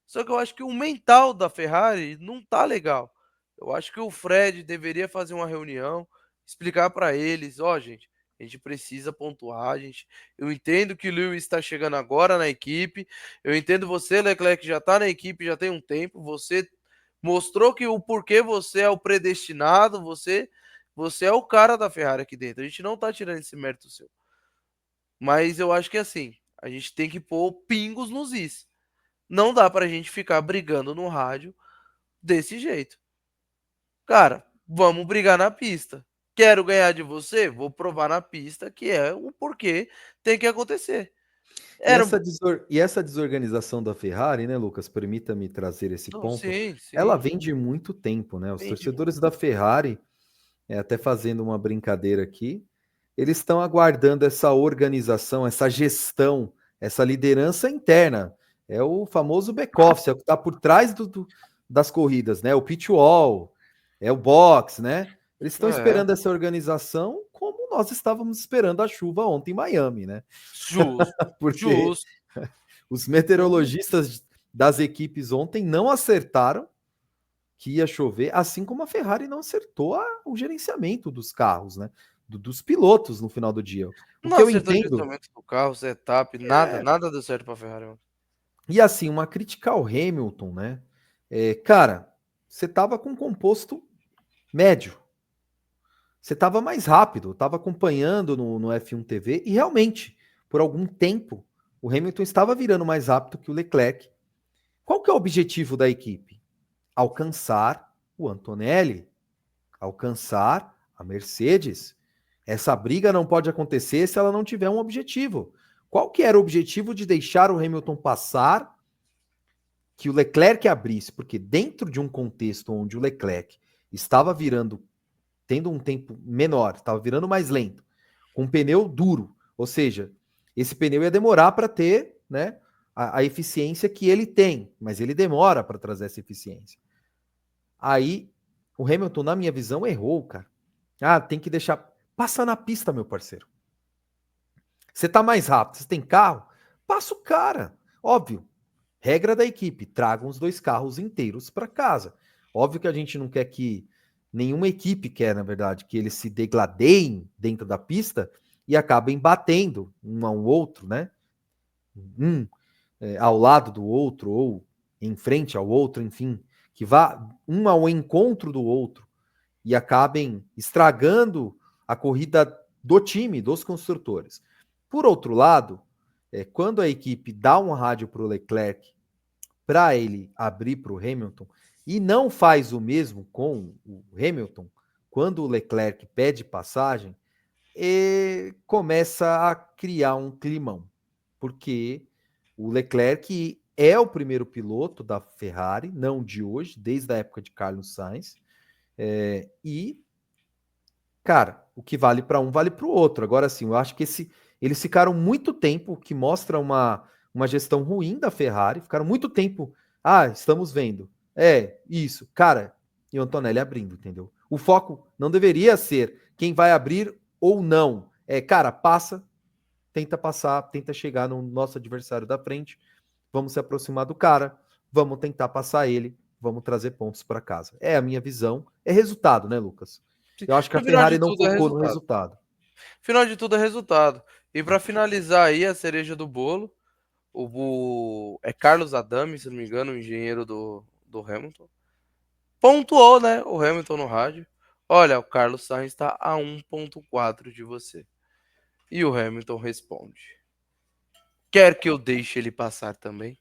Só que eu acho que o mental da Ferrari não tá legal. Eu acho que o Fred deveria fazer uma reunião, explicar para eles, ó, gente, a gente precisa pontuar, gente. Eu entendo que o Lewis está chegando agora na equipe. Eu entendo você, Leclerc, que já está na equipe já tem um tempo. Você mostrou que o porquê você é o predestinado, você é o cara da Ferrari aqui dentro. A gente não tá tirando esse mérito seu. Mas eu acho que assim, a gente tem que pôr pingos nos is. Não dá pra gente ficar brigando no rádio desse jeito. Cara, vamos brigar na pista. Quero ganhar de você? Vou provar na pista que é o porquê tem que acontecer. E Era. essa desorganização da Ferrari, né, Lucas? Permita-me trazer esse Não, ponto. sim, Ela sim. vem de muito tempo, né? Os Vem de torcedores da Ferrari, até fazendo uma brincadeira aqui, eles estão aguardando essa organização, essa gestão, essa liderança interna. É o famoso back-office, é o que está por trás das corridas, né? O pit wall, é o box, né? Eles estão É, esperando essa organização como nós estávamos esperando a chuva ontem em Miami, né? justo, Porque justo. os meteorologistas das equipes ontem não acertaram que ia chover, assim como a Ferrari não acertou o gerenciamento dos carros, né? Dos pilotos no final do dia. O Não que eu acertou o entendo. gerenciamento do carro, setup, nada deu certo pra Ferrari ontem. E assim, uma crítica ao Hamilton, né? Cara, você tava com um composto médio. Você tava mais rápido, tava acompanhando no F1 TV e realmente, por algum tempo, o Hamilton estava virando mais rápido que o Leclerc. Qual que é o objetivo da equipe? Alcançar o Antonelli, alcançar a Mercedes. Essa briga não pode acontecer se ela não tiver um objetivo. Qual que era o objetivo de deixar o Hamilton passar, que o Leclerc abrisse? Porque dentro de um contexto onde o Leclerc estava virando, tendo um tempo menor, estava virando mais lento, com um pneu duro, ou seja, esse pneu ia demorar para ter, né, a eficiência que ele tem, mas ele demora para trazer essa eficiência. Aí o Hamilton, na minha visão, errou, cara. Ah, tem que deixar. Passa na pista, meu parceiro. Você tá mais rápido, você tem carro? Passa o cara. Óbvio. Regra da equipe: tragam os dois carros inteiros para casa. Óbvio que a gente não quer que nenhuma equipe quer, na verdade, que eles se degladeiem dentro da pista e acabem batendo um ao outro, né? Um ao lado do outro ou em frente ao outro, enfim, que vá um ao encontro do outro e acabem estragando a corrida do time, dos construtores. Por outro lado, quando a equipe dá um rádio para o Leclerc para ele abrir para o Hamilton e não faz o mesmo com o Hamilton, quando o Leclerc pede passagem, começa a criar um climão, porque o Leclerc é o primeiro piloto da Ferrari, não de hoje, desde a época de Carlos Sainz, e, cara, o que vale para um vale para o outro. Agora, sim, eu acho que eles ficaram muito tempo, o que mostra uma gestão ruim da Ferrari, ficaram muito tempo, estamos vendo. Isso, cara, e o Antonelli abrindo, entendeu? O foco não deveria ser quem vai abrir ou não. Cara, passa, tenta passar, tenta chegar no nosso adversário da frente, vamos se aproximar do cara, vamos tentar passar ele, vamos trazer pontos para casa. É a minha visão, é resultado, né, Lucas? Eu acho que a No final Ferrari de não tudo é focou no resultado. resultado. Final de tudo é resultado. E para finalizar aí a cereja do bolo, é Carlos Adame, se não me engano, o engenheiro do Hamilton, pontuou, né, o Hamilton no rádio. Olha, o Carlos Sainz está a 1,4 de você. E o Hamilton responde: quer que eu deixe ele passar também?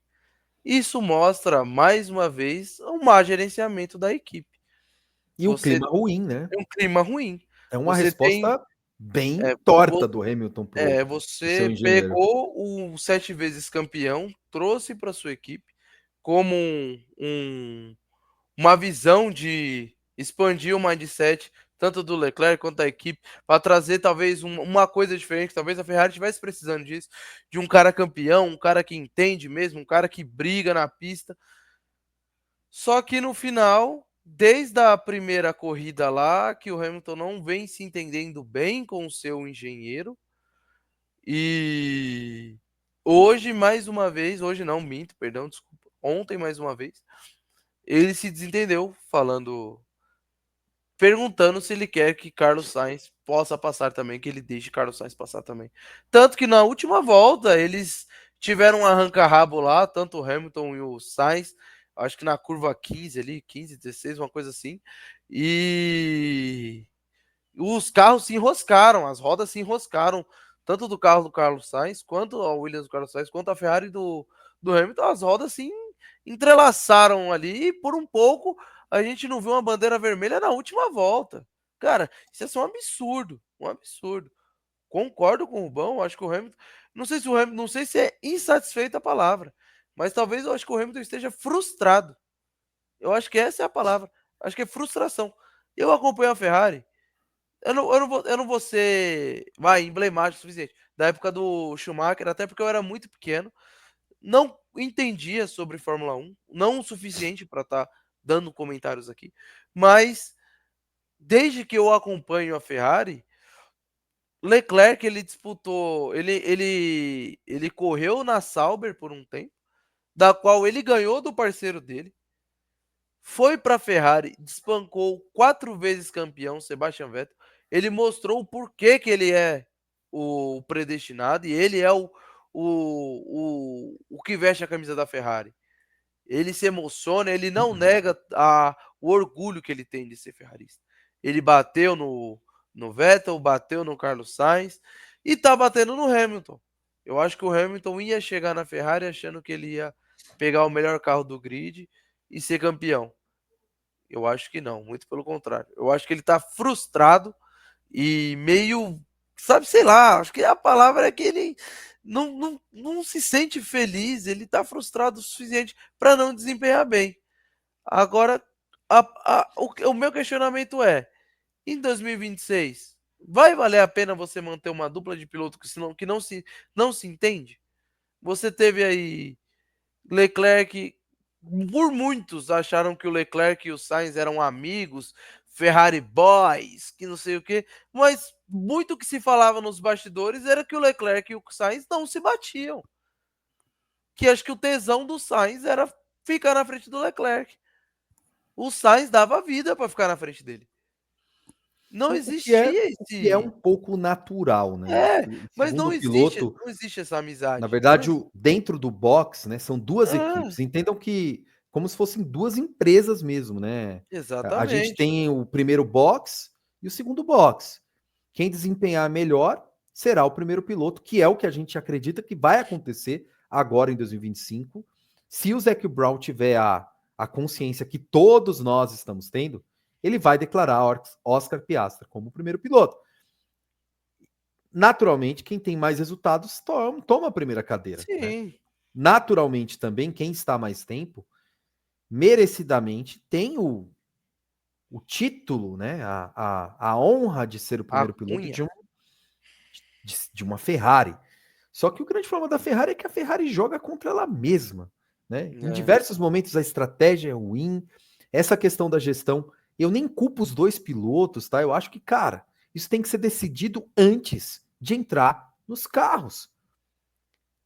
Isso mostra, mais uma vez, um má gerenciamento da equipe. E o Você clima ruim, né? tem um clima ruim. É uma Você tem. resposta bem É, torta do Hamilton pro seu você engenheiro. pegou o 7 vezes campeão, trouxe para sua equipe como uma visão de expandir o mindset tanto do Leclerc quanto da equipe, para trazer talvez uma coisa diferente. Talvez a Ferrari estivesse precisando disso, de um cara campeão, um cara que entende mesmo, um cara que briga na pista. Só que no final, desde a primeira corrida lá, que o Hamilton não vem se entendendo bem com o seu engenheiro. E hoje, mais uma vez, hoje não, minto, perdão, desculpa. Ontem, mais uma vez, ele se desentendeu, perguntando se ele quer que Carlos Sainz possa passar também, que ele deixe Carlos Sainz passar também. Tanto que na última volta eles tiveram um arranca-rabo lá, tanto o Hamilton e o Sainz, acho que na curva 15 ali, 15, 16, uma coisa assim. E os carros se enroscaram, as rodas se enroscaram, tanto do carro do Carlos Sainz, quanto a Williams do Carlos Sainz, quanto a Ferrari do Hamilton, as rodas se entrelaçaram ali e por um pouco a gente não viu uma bandeira vermelha na última volta. Cara, isso é só um absurdo, um absurdo. Concordo com o Rubão, acho que o Hamilton, não sei se é insatisfeito a palavra, mas talvez eu acho que o Hamilton esteja frustrado. Eu acho que essa é a palavra. Acho que é frustração. Eu acompanho a Ferrari, eu não vou ser, emblemático o suficiente. Da época do Schumacher, até porque eu era muito pequeno. Não entendia sobre Fórmula 1, não o suficiente para estar dando comentários aqui, mas desde que eu acompanho a Ferrari, Leclerc ele disputou, ele correu na Sauber por um tempo, da qual ele ganhou do parceiro dele, foi para a Ferrari, despancou 4 vezes campeão, Sebastian Vettel. Ele mostrou o porquê que ele é o predestinado e ele é o que veste a camisa da Ferrari. Ele se emociona, ele não nega o orgulho que ele tem de ser ferrarista. Ele bateu no Vettel, bateu no Carlos Sainz e tá batendo no Hamilton. Eu acho que o Hamilton ia chegar na Ferrari achando que ele ia pegar o melhor carro do grid e ser campeão. Eu acho que não, muito pelo contrário. Eu acho que ele tá frustrado e meio, sabe, sei lá, acho que a palavra é que ele não se sente feliz, ele tá frustrado o suficiente para não desempenhar bem. Agora, o meu questionamento é, em 2026, vai valer a pena você manter uma dupla de piloto que não se entende? Você teve aí Leclerc, por muitos acharam que o Leclerc e o Sainz eram amigos, Ferrari Boys, que não sei o quê, mas muito que se falava nos bastidores era que o Leclerc e o Sainz não se batiam. Que acho que o tesão do Sainz era ficar na frente do Leclerc. O Sainz dava a vida para ficar na frente dele. Não existia O que é esse. um pouco natural, né? É, O mas segundo piloto, não existe essa na amizade. verdade, dentro do box, né, são duas É, equipes. Entendam que como se fossem duas empresas mesmo, né? A gente exatamente. tem o primeiro box e o segundo box. Quem desempenhar melhor será o primeiro piloto, que é o que a gente acredita que vai acontecer agora em 2025. Se o Zac Brown tiver a consciência que todos nós estamos tendo, ele vai declarar Oscar Piastri como o primeiro piloto. Naturalmente, quem tem mais resultados toma a primeira cadeira. Né? Sim. Naturalmente, também, quem está mais tempo, merecidamente, tem o título, né? A honra de ser o A primeiro piloto cunha. de uma Ferrari. Só que o grande problema da Ferrari é que a Ferrari joga contra ela mesma. Né? Em É. diversos momentos a estratégia é ruim. Essa questão da gestão, eu nem culpo os dois pilotos, tá? Eu acho que, cara, isso tem que ser decidido antes de entrar nos carros.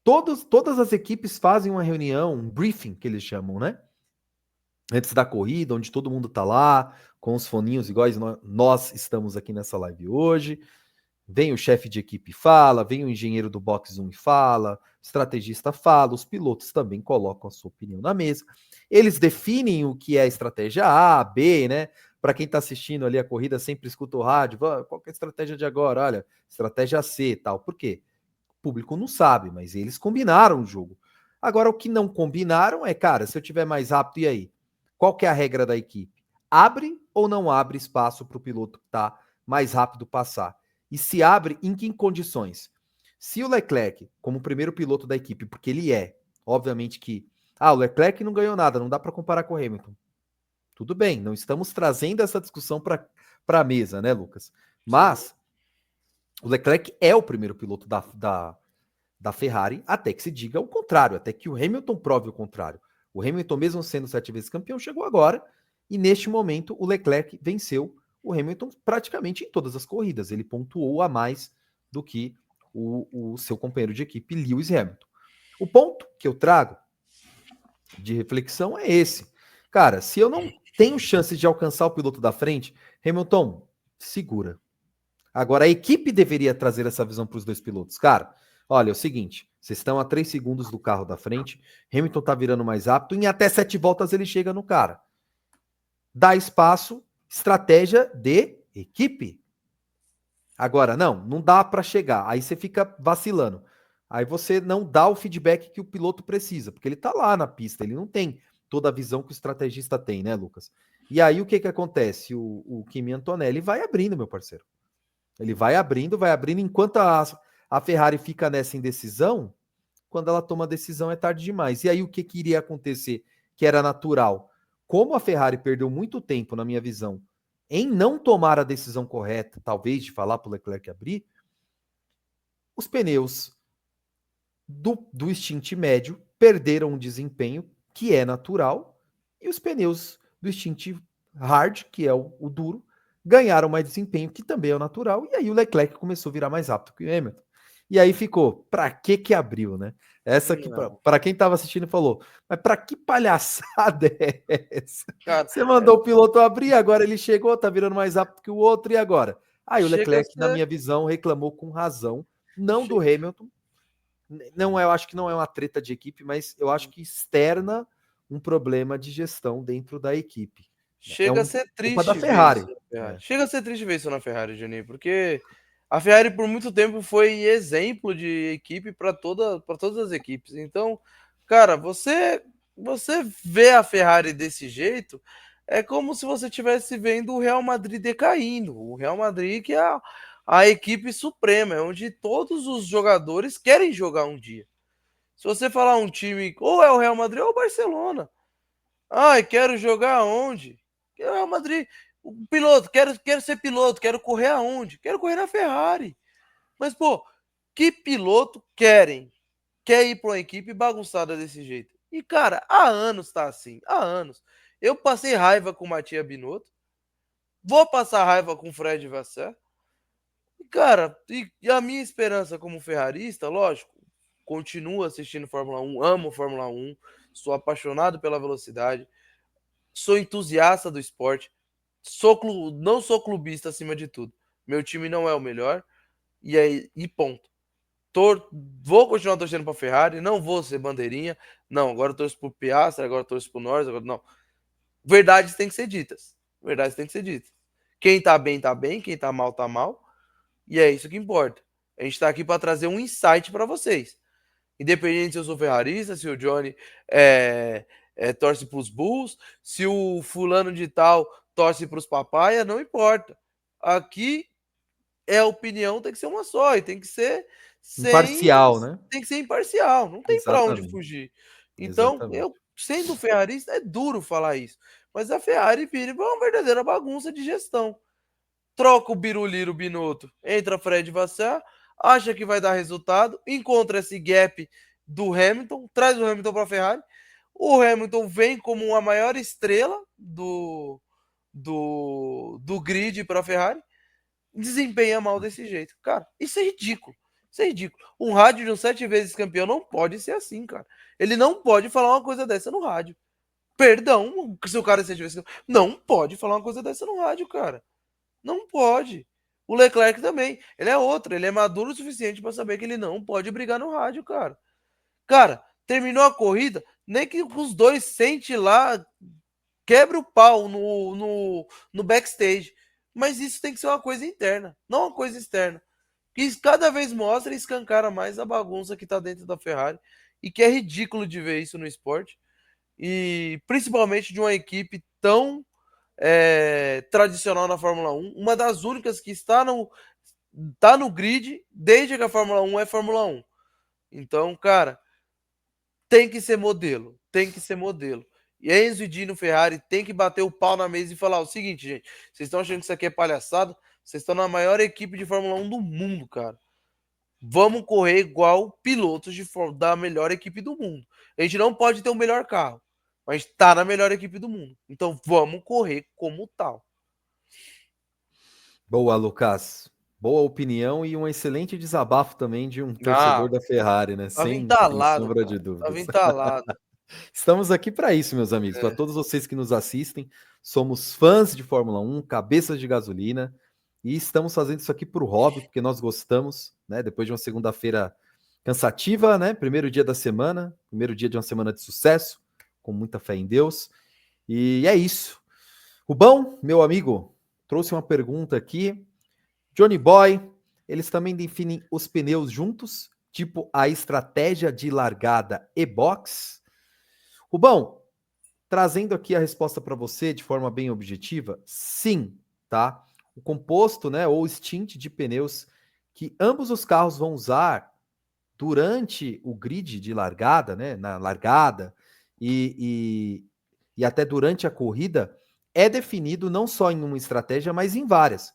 Todas as equipes fazem uma reunião, um briefing, que eles chamam, né? Antes da corrida, onde todo mundo tá lá, com os foninhos iguais nós estamos aqui nessa live hoje. Vem o chefe de equipe e fala, vem o engenheiro do box 1 e fala, o estrategista fala, os pilotos também colocam a sua opinião na mesa. Eles definem o que é a estratégia A, B, né? Para quem está assistindo ali a corrida, sempre escuta o rádio, qual que é a estratégia de agora? Olha, estratégia C, tal. Por quê? O público não sabe, mas eles combinaram o jogo. Agora, o que não combinaram é, cara, se eu tiver mais rápido, e aí? Qual que é a regra da equipe? Abre ou não abre espaço para o piloto que está mais rápido passar? E se abre em que condições? Se o Leclerc, como primeiro piloto da equipe, porque ele é, obviamente que, o Leclerc não ganhou nada, não dá para comparar com o Hamilton. Tudo bem, não estamos trazendo essa discussão para a mesa, né, Lucas? Mas o Leclerc é o primeiro piloto da Ferrari, até que se diga o contrário, até que o Hamilton prove o contrário. O Hamilton, mesmo sendo 7 vezes campeão, chegou agora, e neste momento o Leclerc venceu o Hamilton praticamente em todas as corridas. Ele pontuou a mais do que o seu companheiro de equipe, Lewis Hamilton. O ponto que eu trago de reflexão é esse. Cara, se eu não tenho chance de alcançar o piloto da frente, Hamilton, segura. Agora, a equipe deveria trazer essa visão para os dois pilotos. Cara, olha, é o seguinte, vocês estão a 3 segundos do carro da frente, Hamilton tá virando mais rápido, em até 7 voltas ele chega no cara. Dá espaço, estratégia de equipe. Agora, não dá para chegar. Aí você fica vacilando. Aí você não dá o feedback que o piloto precisa, porque ele tá lá na pista, ele não tem toda a visão que o estrategista tem, né, Lucas? E aí o que acontece? O Kimi Antonelli vai abrindo, meu parceiro. Ele vai abrindo, enquanto a Ferrari fica nessa indecisão, quando ela toma a decisão é tarde demais. E aí o que iria acontecer, que era natural? Como a Ferrari perdeu muito tempo, na minha visão, em não tomar a decisão correta, talvez de falar para o Leclerc abrir, os pneus do stint médio perderam um desempenho que é natural, e os pneus do Stint Hard, que é o duro, ganharam mais desempenho, que também é o natural, e aí o Leclerc começou a virar mais rápido que o Hamilton. E aí ficou, pra que abriu, né? Essa aqui, para quem tava assistindo, falou, mas pra que palhaçada é essa? Cara, você mandou o piloto abrir, agora ele chegou, tá virando mais rápido que o outro, e agora? Aí o Leclerc, na minha visão, reclamou com razão, não do Hamilton, não, eu acho que não é uma treta de equipe, mas eu acho que externa um problema de gestão dentro da equipe. Chega a ser triste da Ferrari. Chega a ser triste ver isso na Ferrari, Juninho, porque a Ferrari por muito tempo foi exemplo de equipe para todas as equipes. Então, cara, você vê a Ferrari desse jeito, é como se você estivesse vendo o Real Madrid decaindo. O Real Madrid que é a equipe suprema, é onde todos os jogadores querem jogar um dia. Se você falar um time, ou é o Real Madrid ou o Barcelona. Ai, quero jogar onde? Quero Real Madrid. O piloto, quero ser piloto, quero correr aonde? Quero correr na Ferrari. Mas, pô, que piloto quer ir para uma equipe bagunçada desse jeito? E, cara, há anos tá assim, há anos. Eu passei raiva com o Mattia Binotto, vou passar raiva com o Fred Vasseur. E, cara, e a minha esperança como ferrarista, lógico, continuo assistindo Fórmula 1, amo Fórmula 1, sou apaixonado pela velocidade, sou entusiasta do esporte, não sou clubista acima de tudo. Meu time não é o melhor, e ponto. Vou continuar torcendo para Ferrari, não vou ser bandeirinha, não, agora eu torço pro Piastri, agora eu torço pro Norris, agora não. Verdades têm que ser ditas. Verdades têm que ser ditas. Quem tá bem, quem tá mal, e é isso que importa. A gente tá aqui para trazer um insight para vocês. Independente se eu sou ferrarista, se o Johnny torce para os Bulls, se o fulano de tal torce para os papaya, não importa. Aqui é a opinião, tem que ser uma só, e tem que ser imparcial, né? Tem que ser imparcial, não tem para onde fugir. Então, eu, sendo ferrarista, é duro falar isso. Mas a Ferrari vira uma verdadeira bagunça de gestão. Troca o Biruliro Binotto, entra Fred Vasseur, acha que vai dar resultado, encontra esse gap do Hamilton, traz o Hamilton para a Ferrari. O Hamilton vem como a maior estrela do grid para a Ferrari, desempenha mal desse jeito. Cara, isso é ridículo. Isso é ridículo. Um rádio de um 7 vezes campeão não pode ser assim, cara. Ele não pode falar uma coisa dessa no rádio. Perdão, se o cara é 7 vezes campeão, não pode falar uma coisa dessa no rádio, cara. Não pode. O Leclerc também. Ele é outro. Ele é maduro o suficiente para saber que ele não pode brigar no rádio, cara. Cara, terminou a corrida, nem que os dois sente lá, quebra o pau no backstage. Mas isso tem que ser uma coisa interna, não uma coisa externa. Que cada vez mostra e escancara mais a bagunça que tá dentro da Ferrari. E que é ridículo de ver isso no esporte. E principalmente de uma equipe tão tradicional na Fórmula 1, uma das únicas que está no grid desde que a Fórmula 1 é Fórmula 1. Então, cara, tem que ser modelo, tem que ser modelo. E Enzo e Dino Ferrari tem que bater o pau na mesa e falar o seguinte, gente, vocês estão achando que isso aqui é palhaçada? Vocês estão na maior equipe de Fórmula 1 do mundo, cara. Vamos correr igual pilotos da melhor equipe do mundo. A gente não pode ter o melhor carro, mas tá na melhor equipe do mundo. Então vamos correr como tal. Boa, Lucas. Boa opinião e um excelente desabafo também de um torcedor da Ferrari, né? Sem sombra de dúvidas. Tava entalado. Estamos aqui para isso, meus amigos. Para todos vocês que nos assistem, somos fãs de Fórmula 1, cabeças de gasolina, e estamos fazendo isso aqui por hobby, porque nós gostamos, né? Depois de uma segunda-feira cansativa, né? Primeiro dia da semana, primeiro dia de uma semana de sucesso, com muita fé em Deus. E é isso. Rubão, meu amigo, trouxe uma pergunta aqui. Johnny Boy, eles também definem os pneus juntos, tipo a estratégia de largada e box? Rubão, trazendo aqui a resposta para você de forma bem objetiva, sim, tá? O composto, né, ou stint de pneus que ambos os carros vão usar durante o grid de largada, né, na largada e até durante a corrida, é definido não só em uma estratégia, mas em várias.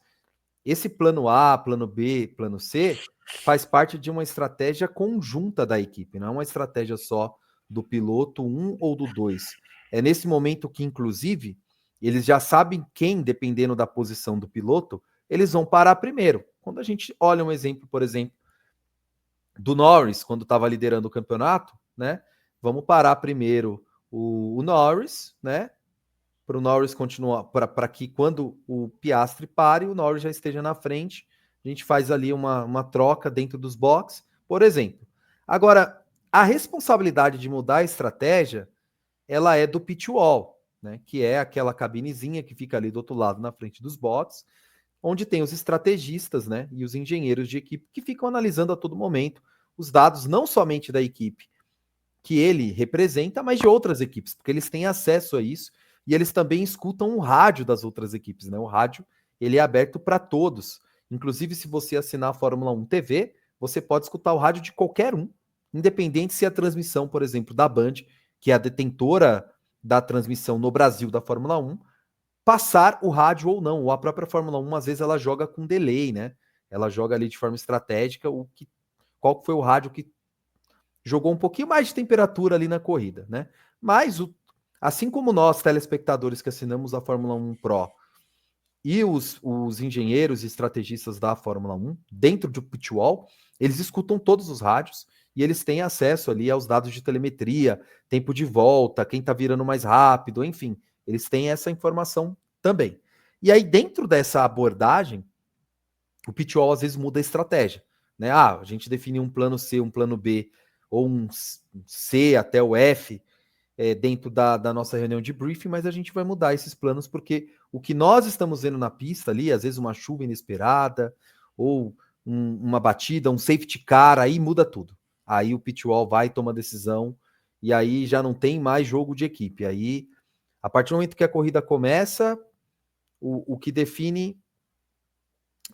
Esse plano A, plano B, plano C faz parte de uma estratégia conjunta da equipe, não é uma estratégia só do piloto 1 ou do 2. É nesse momento que, inclusive, eles já sabem quem, dependendo da posição do piloto, eles vão parar primeiro. Quando a gente olha um exemplo, por exemplo, do Norris, quando estava liderando o campeonato, né? Vamos parar primeiro o Norris, né? Para o Norris continuar, para que quando o Piastri pare, o Norris já esteja na frente. A gente faz ali uma troca dentro dos boxes, por exemplo. Agora, a responsabilidade de mudar a estratégia, ela é do pit wall, né? Que é aquela cabinezinha que fica ali do outro lado, na frente dos boxes, onde tem os estrategistas, né? E os engenheiros de equipe que ficam analisando a todo momento os dados, não somente da equipe que ele representa, mas de outras equipes, porque eles têm acesso a isso e eles também escutam o rádio das outras equipes, né? O rádio, ele é aberto para todos. Inclusive, se você assinar a Fórmula 1 TV, você pode escutar o rádio de qualquer um, independente se a transmissão, por exemplo, da Band, que é a detentora da transmissão no Brasil da Fórmula 1, passar o rádio ou não. Ou a própria Fórmula 1, às vezes, ela joga com delay, né? Ela joga ali de forma estratégica qual foi o rádio que jogou um pouquinho mais de temperatura ali na corrida, né? Mas, assim como nós, telespectadores que assinamos a Fórmula 1 Pro e os engenheiros e estrategistas da Fórmula 1, dentro do pit wall, eles escutam todos os rádios e eles têm acesso ali aos dados de telemetria, tempo de volta, quem tá virando mais rápido, enfim, eles têm essa informação também. E aí, dentro dessa abordagem, o pit wall às vezes muda a estratégia, né? A gente define um plano C, um plano B, ou um C até o F, dentro da nossa reunião de briefing, mas a gente vai mudar esses planos, porque o que nós estamos vendo na pista ali, às vezes uma chuva inesperada, ou uma batida, um safety car, aí muda tudo. Aí o pit wall vai tomar decisão, e aí já não tem mais jogo de equipe. Aí, a partir do momento que a corrida começa, o que define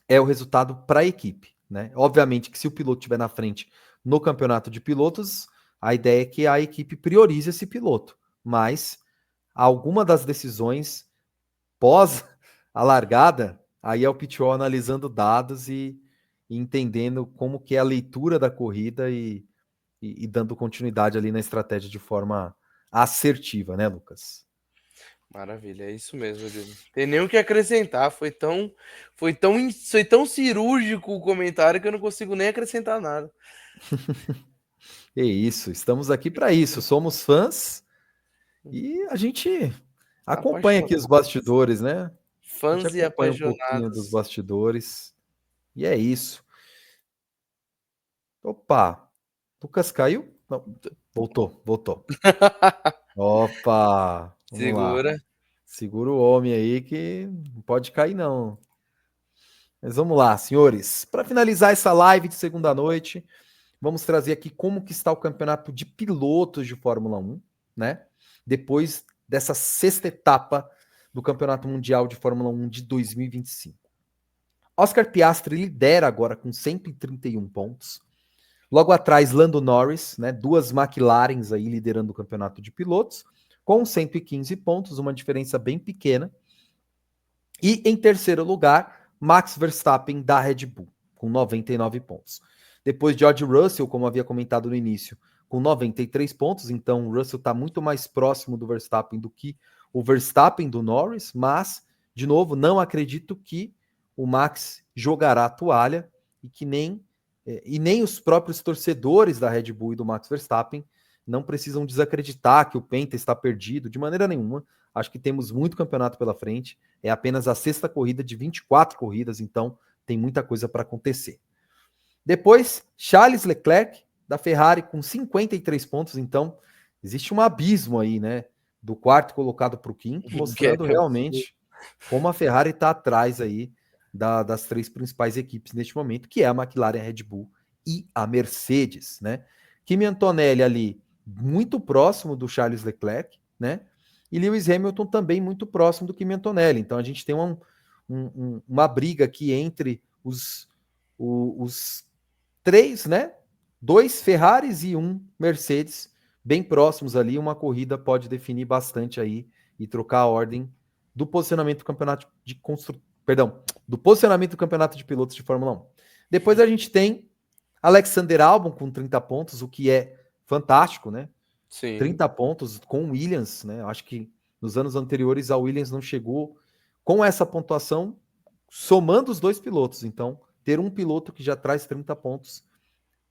é o resultado para a equipe, né? Obviamente que se o piloto estiver na frente no campeonato de pilotos, a ideia é que a equipe priorize esse piloto, mas alguma das decisões pós a largada, aí é o pit wall analisando dados e entendendo como que é a leitura da corrida e dando continuidade ali na estratégia de forma assertiva, né, Lucas? Maravilha, é isso mesmo, Diego. Tem nem o que acrescentar. Foi tão cirúrgico o comentário que eu não consigo nem acrescentar nada. É isso, estamos aqui para isso. Somos fãs e a gente acompanha aqui os bastidores, né? A Fãs gente e acompanha um pouquinho dos apaixonados. bastidores. E é isso. Opa, Lucas caiu? Não, voltou. Opa, vamos lá. Segura. Segura o homem aí que não pode cair, não. Mas vamos lá, senhores. Para finalizar essa live de segunda noite, vamos trazer aqui como que está o campeonato de pilotos de Fórmula 1, né? Depois dessa sexta etapa do Campeonato Mundial de Fórmula 1 de 2025. Oscar Piastri lidera agora com 131 pontos. Logo atrás, Lando Norris, né? Duas McLarens aí liderando o campeonato de pilotos, com 115 pontos, uma diferença bem pequena. E em terceiro lugar, Max Verstappen da Red Bull, com 99 pontos. Depois, George Russell, como havia comentado no início, com 93 pontos. Então, o Russell está muito mais próximo do Verstappen do que o Verstappen do Norris. Mas, de novo, não acredito que o Max jogará a toalha e nem os próprios torcedores da Red Bull e do Max Verstappen não precisam desacreditar que o Penta está perdido de maneira nenhuma. Acho que temos muito campeonato pela frente. É apenas a sexta corrida de 24 corridas, então tem muita coisa para acontecer. Depois, Charles Leclerc, da Ferrari, com 53 pontos. Então, existe um abismo aí, né? Do quarto colocado para o quinto, mostrando realmente como a Ferrari está atrás aí das três principais equipes neste momento, que é a McLaren, a Red Bull e a Mercedes, né? Kimi Antonelli ali, muito próximo do Charles Leclerc, né? E Lewis Hamilton também muito próximo do Kimi Antonelli. Então a gente tem uma briga aqui entre os três, né? 2 Ferraris e 1 Mercedes, bem próximos ali. Uma corrida pode definir bastante aí e trocar a ordem do posicionamento do campeonato do posicionamento do campeonato de pilotos de Fórmula 1. Depois a gente tem Alexander Albon com 30 pontos, o que é fantástico, né? Sim. 30 pontos com Williams, né? Eu acho que nos anos anteriores a Williams não chegou com essa pontuação, somando os dois pilotos. Então, ter um piloto que já traz 30 pontos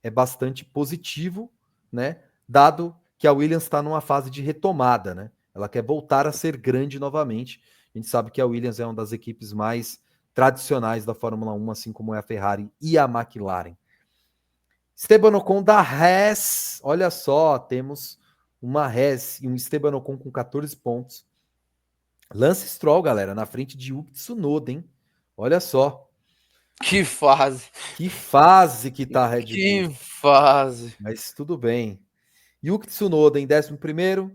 é bastante positivo, né? Dado que a Williams está numa fase de retomada, né? Ela quer voltar a ser grande novamente. A gente sabe que a Williams é uma das equipes mais tradicionais da Fórmula 1, assim como é a Ferrari e a McLaren. Esteban Ocon da Haas, olha só, temos uma Haas e um Esteban Ocon com 14 pontos. Lance Stroll, galera, na frente de Yuki Tsunoda, hein? Olha só. Que fase. Que fase que tá a Red Bull. Que fase. Mas tudo bem. Yuki Tsunoda em 11º,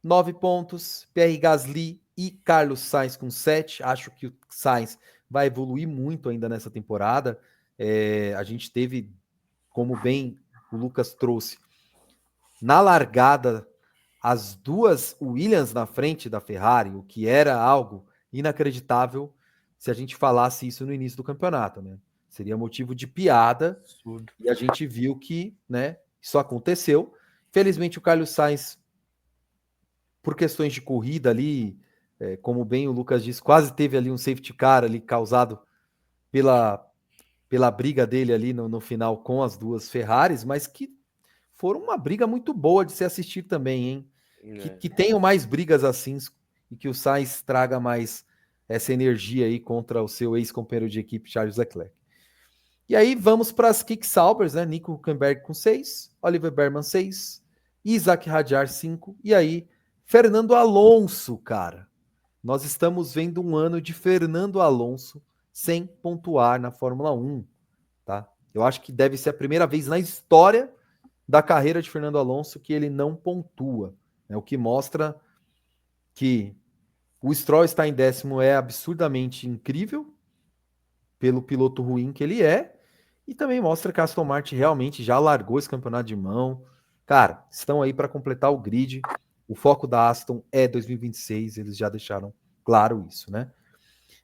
9 pontos. Pierre Gasly e Carlos Sainz com 7. Acho que o Sainz vai evoluir muito ainda nessa temporada. A gente teve, como bem o Lucas trouxe, na largada, as duas Williams na frente da Ferrari, o que era algo inacreditável se a gente falasse isso no início do campeonato, né? Seria motivo de piada. Absurdo. E a gente viu que, né, isso aconteceu. Felizmente o Carlos Sainz, por questões de corrida ali, como bem o Lucas disse, quase teve ali um safety car ali causado pela briga dele ali no final com as duas Ferraris, mas que foram uma briga muito boa de se assistir também, hein? Que tenham mais brigas assim e que o Sainz traga mais essa energia aí contra o seu ex-companheiro de equipe, Charles Leclerc. E aí vamos para as Kick-Saubers, né? Nico Hülkenberg com 6, Oliver Berman 6, Isaac Hadjar 5, e aí Fernando Alonso, cara. Nós estamos vendo um ano de Fernando Alonso sem pontuar na Fórmula 1, tá? Eu acho que deve ser a primeira vez na história da carreira de Fernando Alonso que ele não pontua, né? O que mostra que o Stroll estar em 10º é absurdamente incrível pelo piloto ruim que ele é, e também mostra que a Aston Martin realmente já largou esse campeonato de mão. Cara, estão aí para completar o grid. O foco da Aston é 2026, eles já deixaram claro isso, né?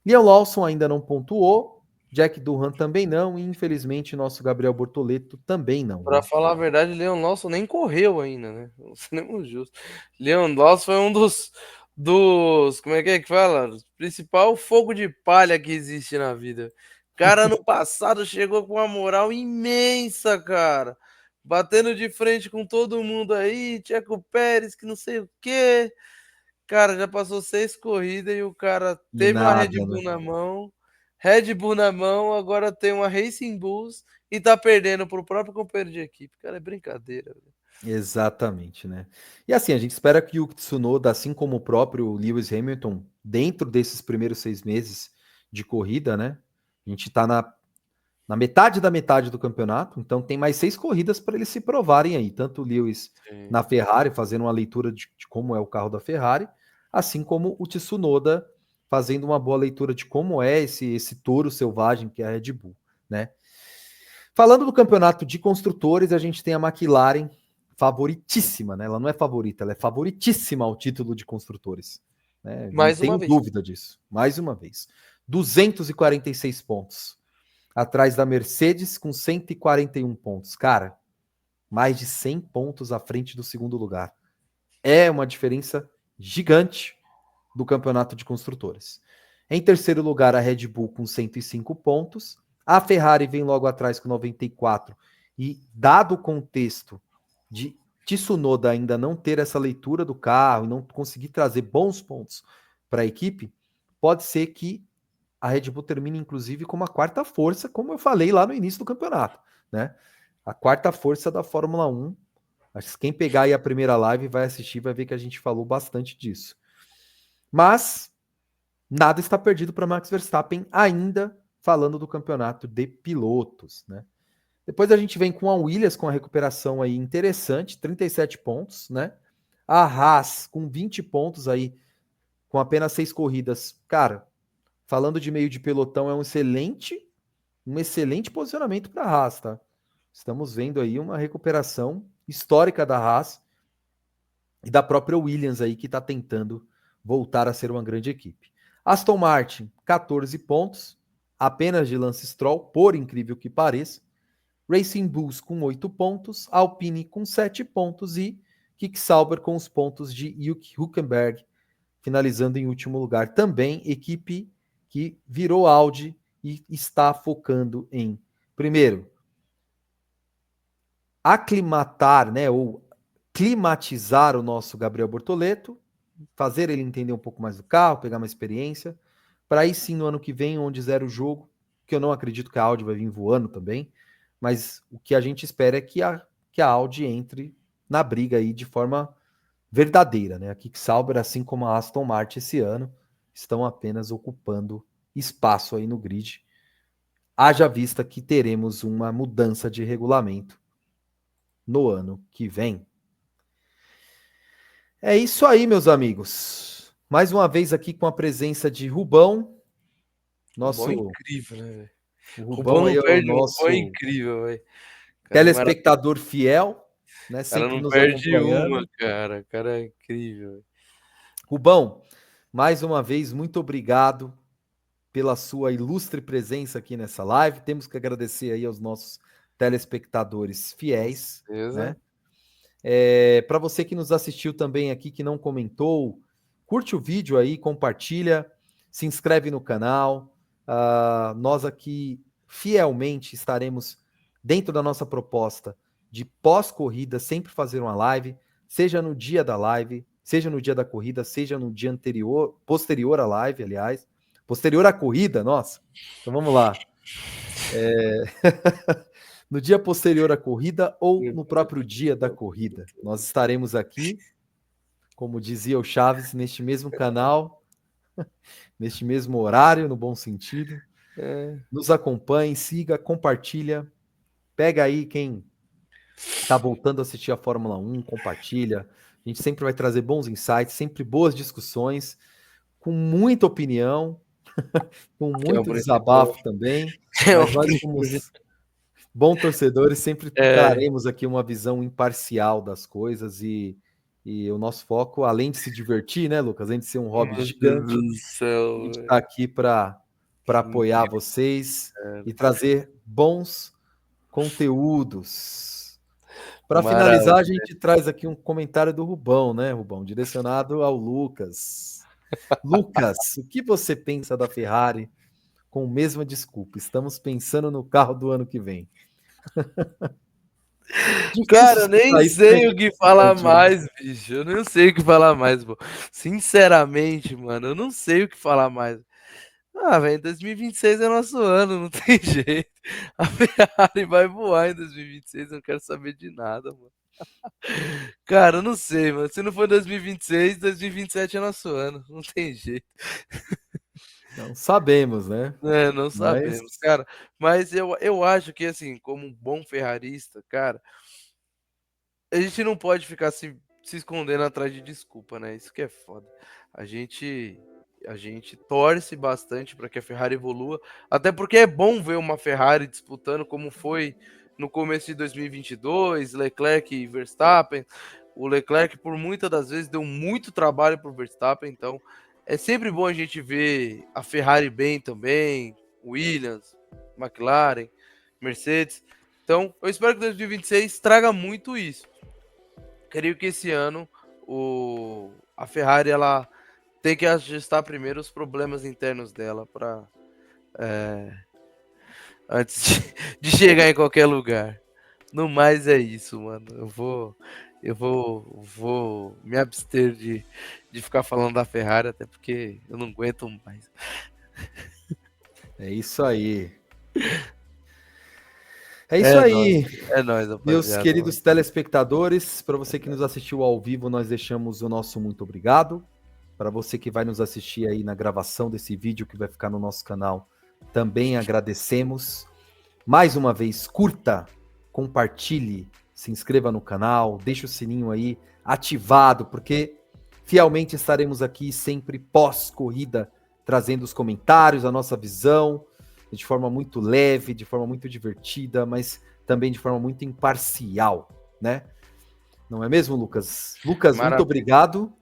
Liam Lawson ainda não pontuou, Jack Durham também não, e infelizmente nosso Gabriel Bortoleto também não. Pra Né? falar a verdade, Leon Lawson nem correu ainda, né? Seremos justos. Leon Lawson foi um dos como é que fala? Principal fogo de palha que existe na vida. Cara, ano passado chegou com uma moral imensa, cara. Batendo de frente com todo mundo aí, Checo Pérez, que não sei o quê. Cara, já passou 6 corridas e o cara E teve uma Red nada, Bull né? na mão. Red Bull na mão, agora tem uma Racing Bulls e tá perdendo pro próprio companheiro de equipe. Cara, é brincadeira. Exatamente, né? E assim, a gente espera que o Tsunoda, assim como o próprio Lewis Hamilton, dentro desses primeiros 6 meses de corrida, né? A gente tá na metade da metade do campeonato, então tem mais 6 corridas para eles se provarem aí. Tanto o Lewis Sim. na Ferrari, fazendo uma leitura de como é o carro da Ferrari, assim como o Tsunoda fazendo uma boa leitura de como é esse touro selvagem que é a Red Bull, né? Falando do campeonato de construtores, a gente tem a McLaren favoritíssima, né? Ela não é favorita, ela é favoritíssima ao título de construtores. Né? Não Mais uma tenho vez. dúvida disso. Mais uma vez. 246 pontos. Atrás da Mercedes com 141 pontos. Cara, mais de 100 pontos à frente do segundo lugar. É uma diferença gigante do campeonato de construtores. Em terceiro lugar, a Red Bull com 105 pontos. A Ferrari vem logo atrás com 94. E dado o contexto de Tsunoda ainda não ter essa leitura do carro e não conseguir trazer bons pontos para a equipe, pode ser que a Red Bull termine, inclusive, como a quarta força, como eu falei lá no início do campeonato, né? A quarta força da Fórmula 1. Acho que quem pegar aí a primeira live vai assistir, vai ver que a gente falou bastante disso. Mas nada está perdido para Max Verstappen ainda falando do campeonato de pilotos, né? Depois a gente vem com a Williams com a recuperação aí interessante, 37 pontos, né? A Haas com 20 pontos aí, com apenas 6 corridas. Cara, falando de meio de pelotão, é um excelente posicionamento para a Haas, tá? Estamos vendo aí uma recuperação histórica da Haas e da própria Williams aí, que está tentando voltar a ser uma grande equipe. Aston Martin, 14 pontos, apenas de Lance Stroll, por incrível que pareça. Racing Bulls com 8 pontos, Alpine com 7 pontos e Kick Sauber com os pontos de Yuki Hülkenberg, finalizando em último lugar. Também equipe que virou Audi e está focando em, primeiro, aclimatar, né, ou climatizar o nosso Gabriel Bortoleto, fazer ele entender um pouco mais do carro, pegar uma experiência, para aí sim no ano que vem, onde zera o jogo, que eu não acredito que a Audi vai vir voando também, mas o que a gente espera é que a Audi entre na briga aí de forma verdadeira, né? A Kick Sauber, assim como a Aston Martin esse ano, estão apenas ocupando espaço aí no grid. Haja vista que teremos uma mudança de regulamento no ano que vem. É isso aí, meus amigos. Mais uma vez aqui com a presença de Rubão. Nosso Rubão é incrível, né, velho? o Rubão Rubão aí não é o perde um, nosso Rubão é incrível, velho. Cara, é telespectador fiel, né? cara Sempre não nos perde acompanhando. uma, cara. O cara é incrível, velho. Rubão, mais uma vez, muito obrigado pela sua ilustre presença aqui nessa live. Temos que agradecer aí aos nossos telespectadores Com fiéis, né? certeza. Para você que nos assistiu também aqui, que não comentou, curte o vídeo aí, compartilha, se inscreve no canal. Nós aqui fielmente estaremos dentro da nossa proposta de pós-corrida, sempre fazer uma live, seja no dia da live, seja no dia da corrida, seja no dia anterior, posterior à live, aliás, posterior à corrida, nossa. Então vamos lá. No dia posterior à corrida ou no próprio dia da corrida. Nós estaremos aqui, como dizia o Chaves, neste mesmo canal, neste mesmo horário, no bom sentido. É. Nos acompanhe, siga, compartilha. Pega aí quem está voltando a assistir a Fórmula 1, compartilha. A gente sempre vai trazer bons insights, sempre boas discussões, com muita opinião, com Que é o muito principal. desabafo também. Que é o Mas nós, como principal. bons torcedores, sempre É. traremos aqui uma visão imparcial das coisas e o nosso foco, além de se divertir, né, Lucas? Além de ser um hobby Meu Deus gigante, do a céu, gente está velho. aqui para apoiar vocês e trazer bons conteúdos. Para finalizar, a Maravilha. gente traz aqui um comentário do Rubão, né, Rubão? Direcionado ao Lucas. Lucas, o que você pensa da Ferrari com a mesma desculpa? Estamos pensando no carro do ano que vem. Difícil Cara, eu nem escutar isso, né, sei o de que um falar Fordinho. mais, bicho. Eu não sei o que falar mais, pô. Sinceramente, mano, eu não sei o que falar mais. Ah, velho, 2026 é nosso ano, não tem jeito. A Ferrari vai voar em 2026, eu não quero saber de nada, mano. Cara, eu não sei, mano. Se não for 2026, 2027 é nosso ano, não tem jeito. Não sabemos, né? É, não Mas sabemos, cara. Mas eu acho que, assim, como um bom ferrarista, cara, a gente não pode ficar se escondendo atrás de desculpa, né? Isso que é foda. A gente, a gente torce bastante para que a Ferrari evolua, até porque é bom ver uma Ferrari disputando como foi no começo de 2022, Leclerc e Verstappen. O Leclerc, por muitas das vezes, deu muito trabalho para o Verstappen, então é sempre bom a gente ver a Ferrari bem também, Williams, McLaren, Mercedes. Então, eu espero que 2026 traga muito isso. Creio que esse ano a Ferrari ela tem que ajustar primeiro os problemas internos dela para antes de chegar em qualquer lugar. No mais é isso, mano. Eu vou me abster de ficar falando da Ferrari, até porque eu não aguento mais. é isso aí. É isso aí, É nóis, meus rapaziada. Mano. queridos telespectadores. Para você que nos assistiu ao vivo, nós deixamos o nosso muito obrigado. Para você que vai nos assistir aí na gravação desse vídeo que vai ficar no nosso canal, também agradecemos. Mais uma vez, curta, compartilhe, se inscreva no canal, deixe o sininho aí ativado, porque fielmente estaremos aqui sempre pós-corrida, trazendo os comentários, a nossa visão, de forma muito leve, de forma muito divertida, mas também de forma muito imparcial, né? Não é mesmo, Lucas? Lucas, muito Maravilha. obrigado.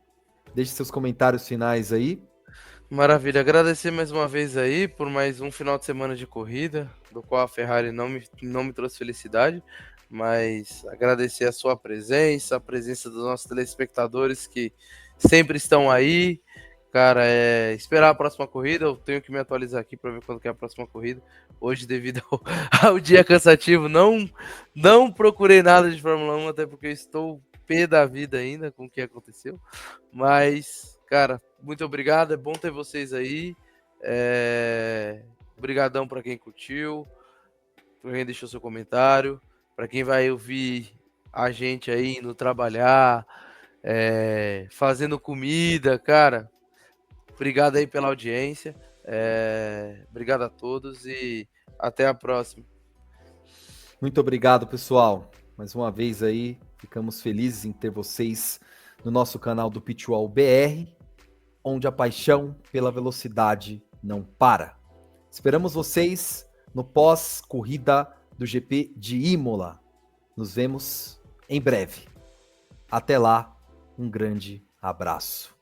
Deixe seus comentários finais aí. Maravilha, agradecer mais uma vez aí por mais um final de semana de corrida, do qual a Ferrari não me trouxe felicidade, mas agradecer a sua presença, a presença dos nossos telespectadores que sempre estão aí. Cara, esperar a próxima corrida. Eu tenho que me atualizar aqui para ver quando que é a próxima corrida. Hoje, devido ao dia cansativo, não procurei nada de Fórmula 1, até porque eu estou pé da vida ainda com o que aconteceu. Mas, cara, muito obrigado. É bom ter vocês aí. Obrigadão para quem curtiu, para quem deixou seu comentário, para quem vai ouvir a gente aí indo trabalhar, fazendo comida, cara. Obrigado aí pela audiência. Obrigado a todos e até a próxima. Muito obrigado, pessoal. Mais uma vez aí, ficamos felizes em ter vocês no nosso canal do Pitwall BR, onde a paixão pela velocidade não para. Esperamos vocês no pós-corrida do GP de Imola. Nos vemos em breve. Até lá, um grande abraço.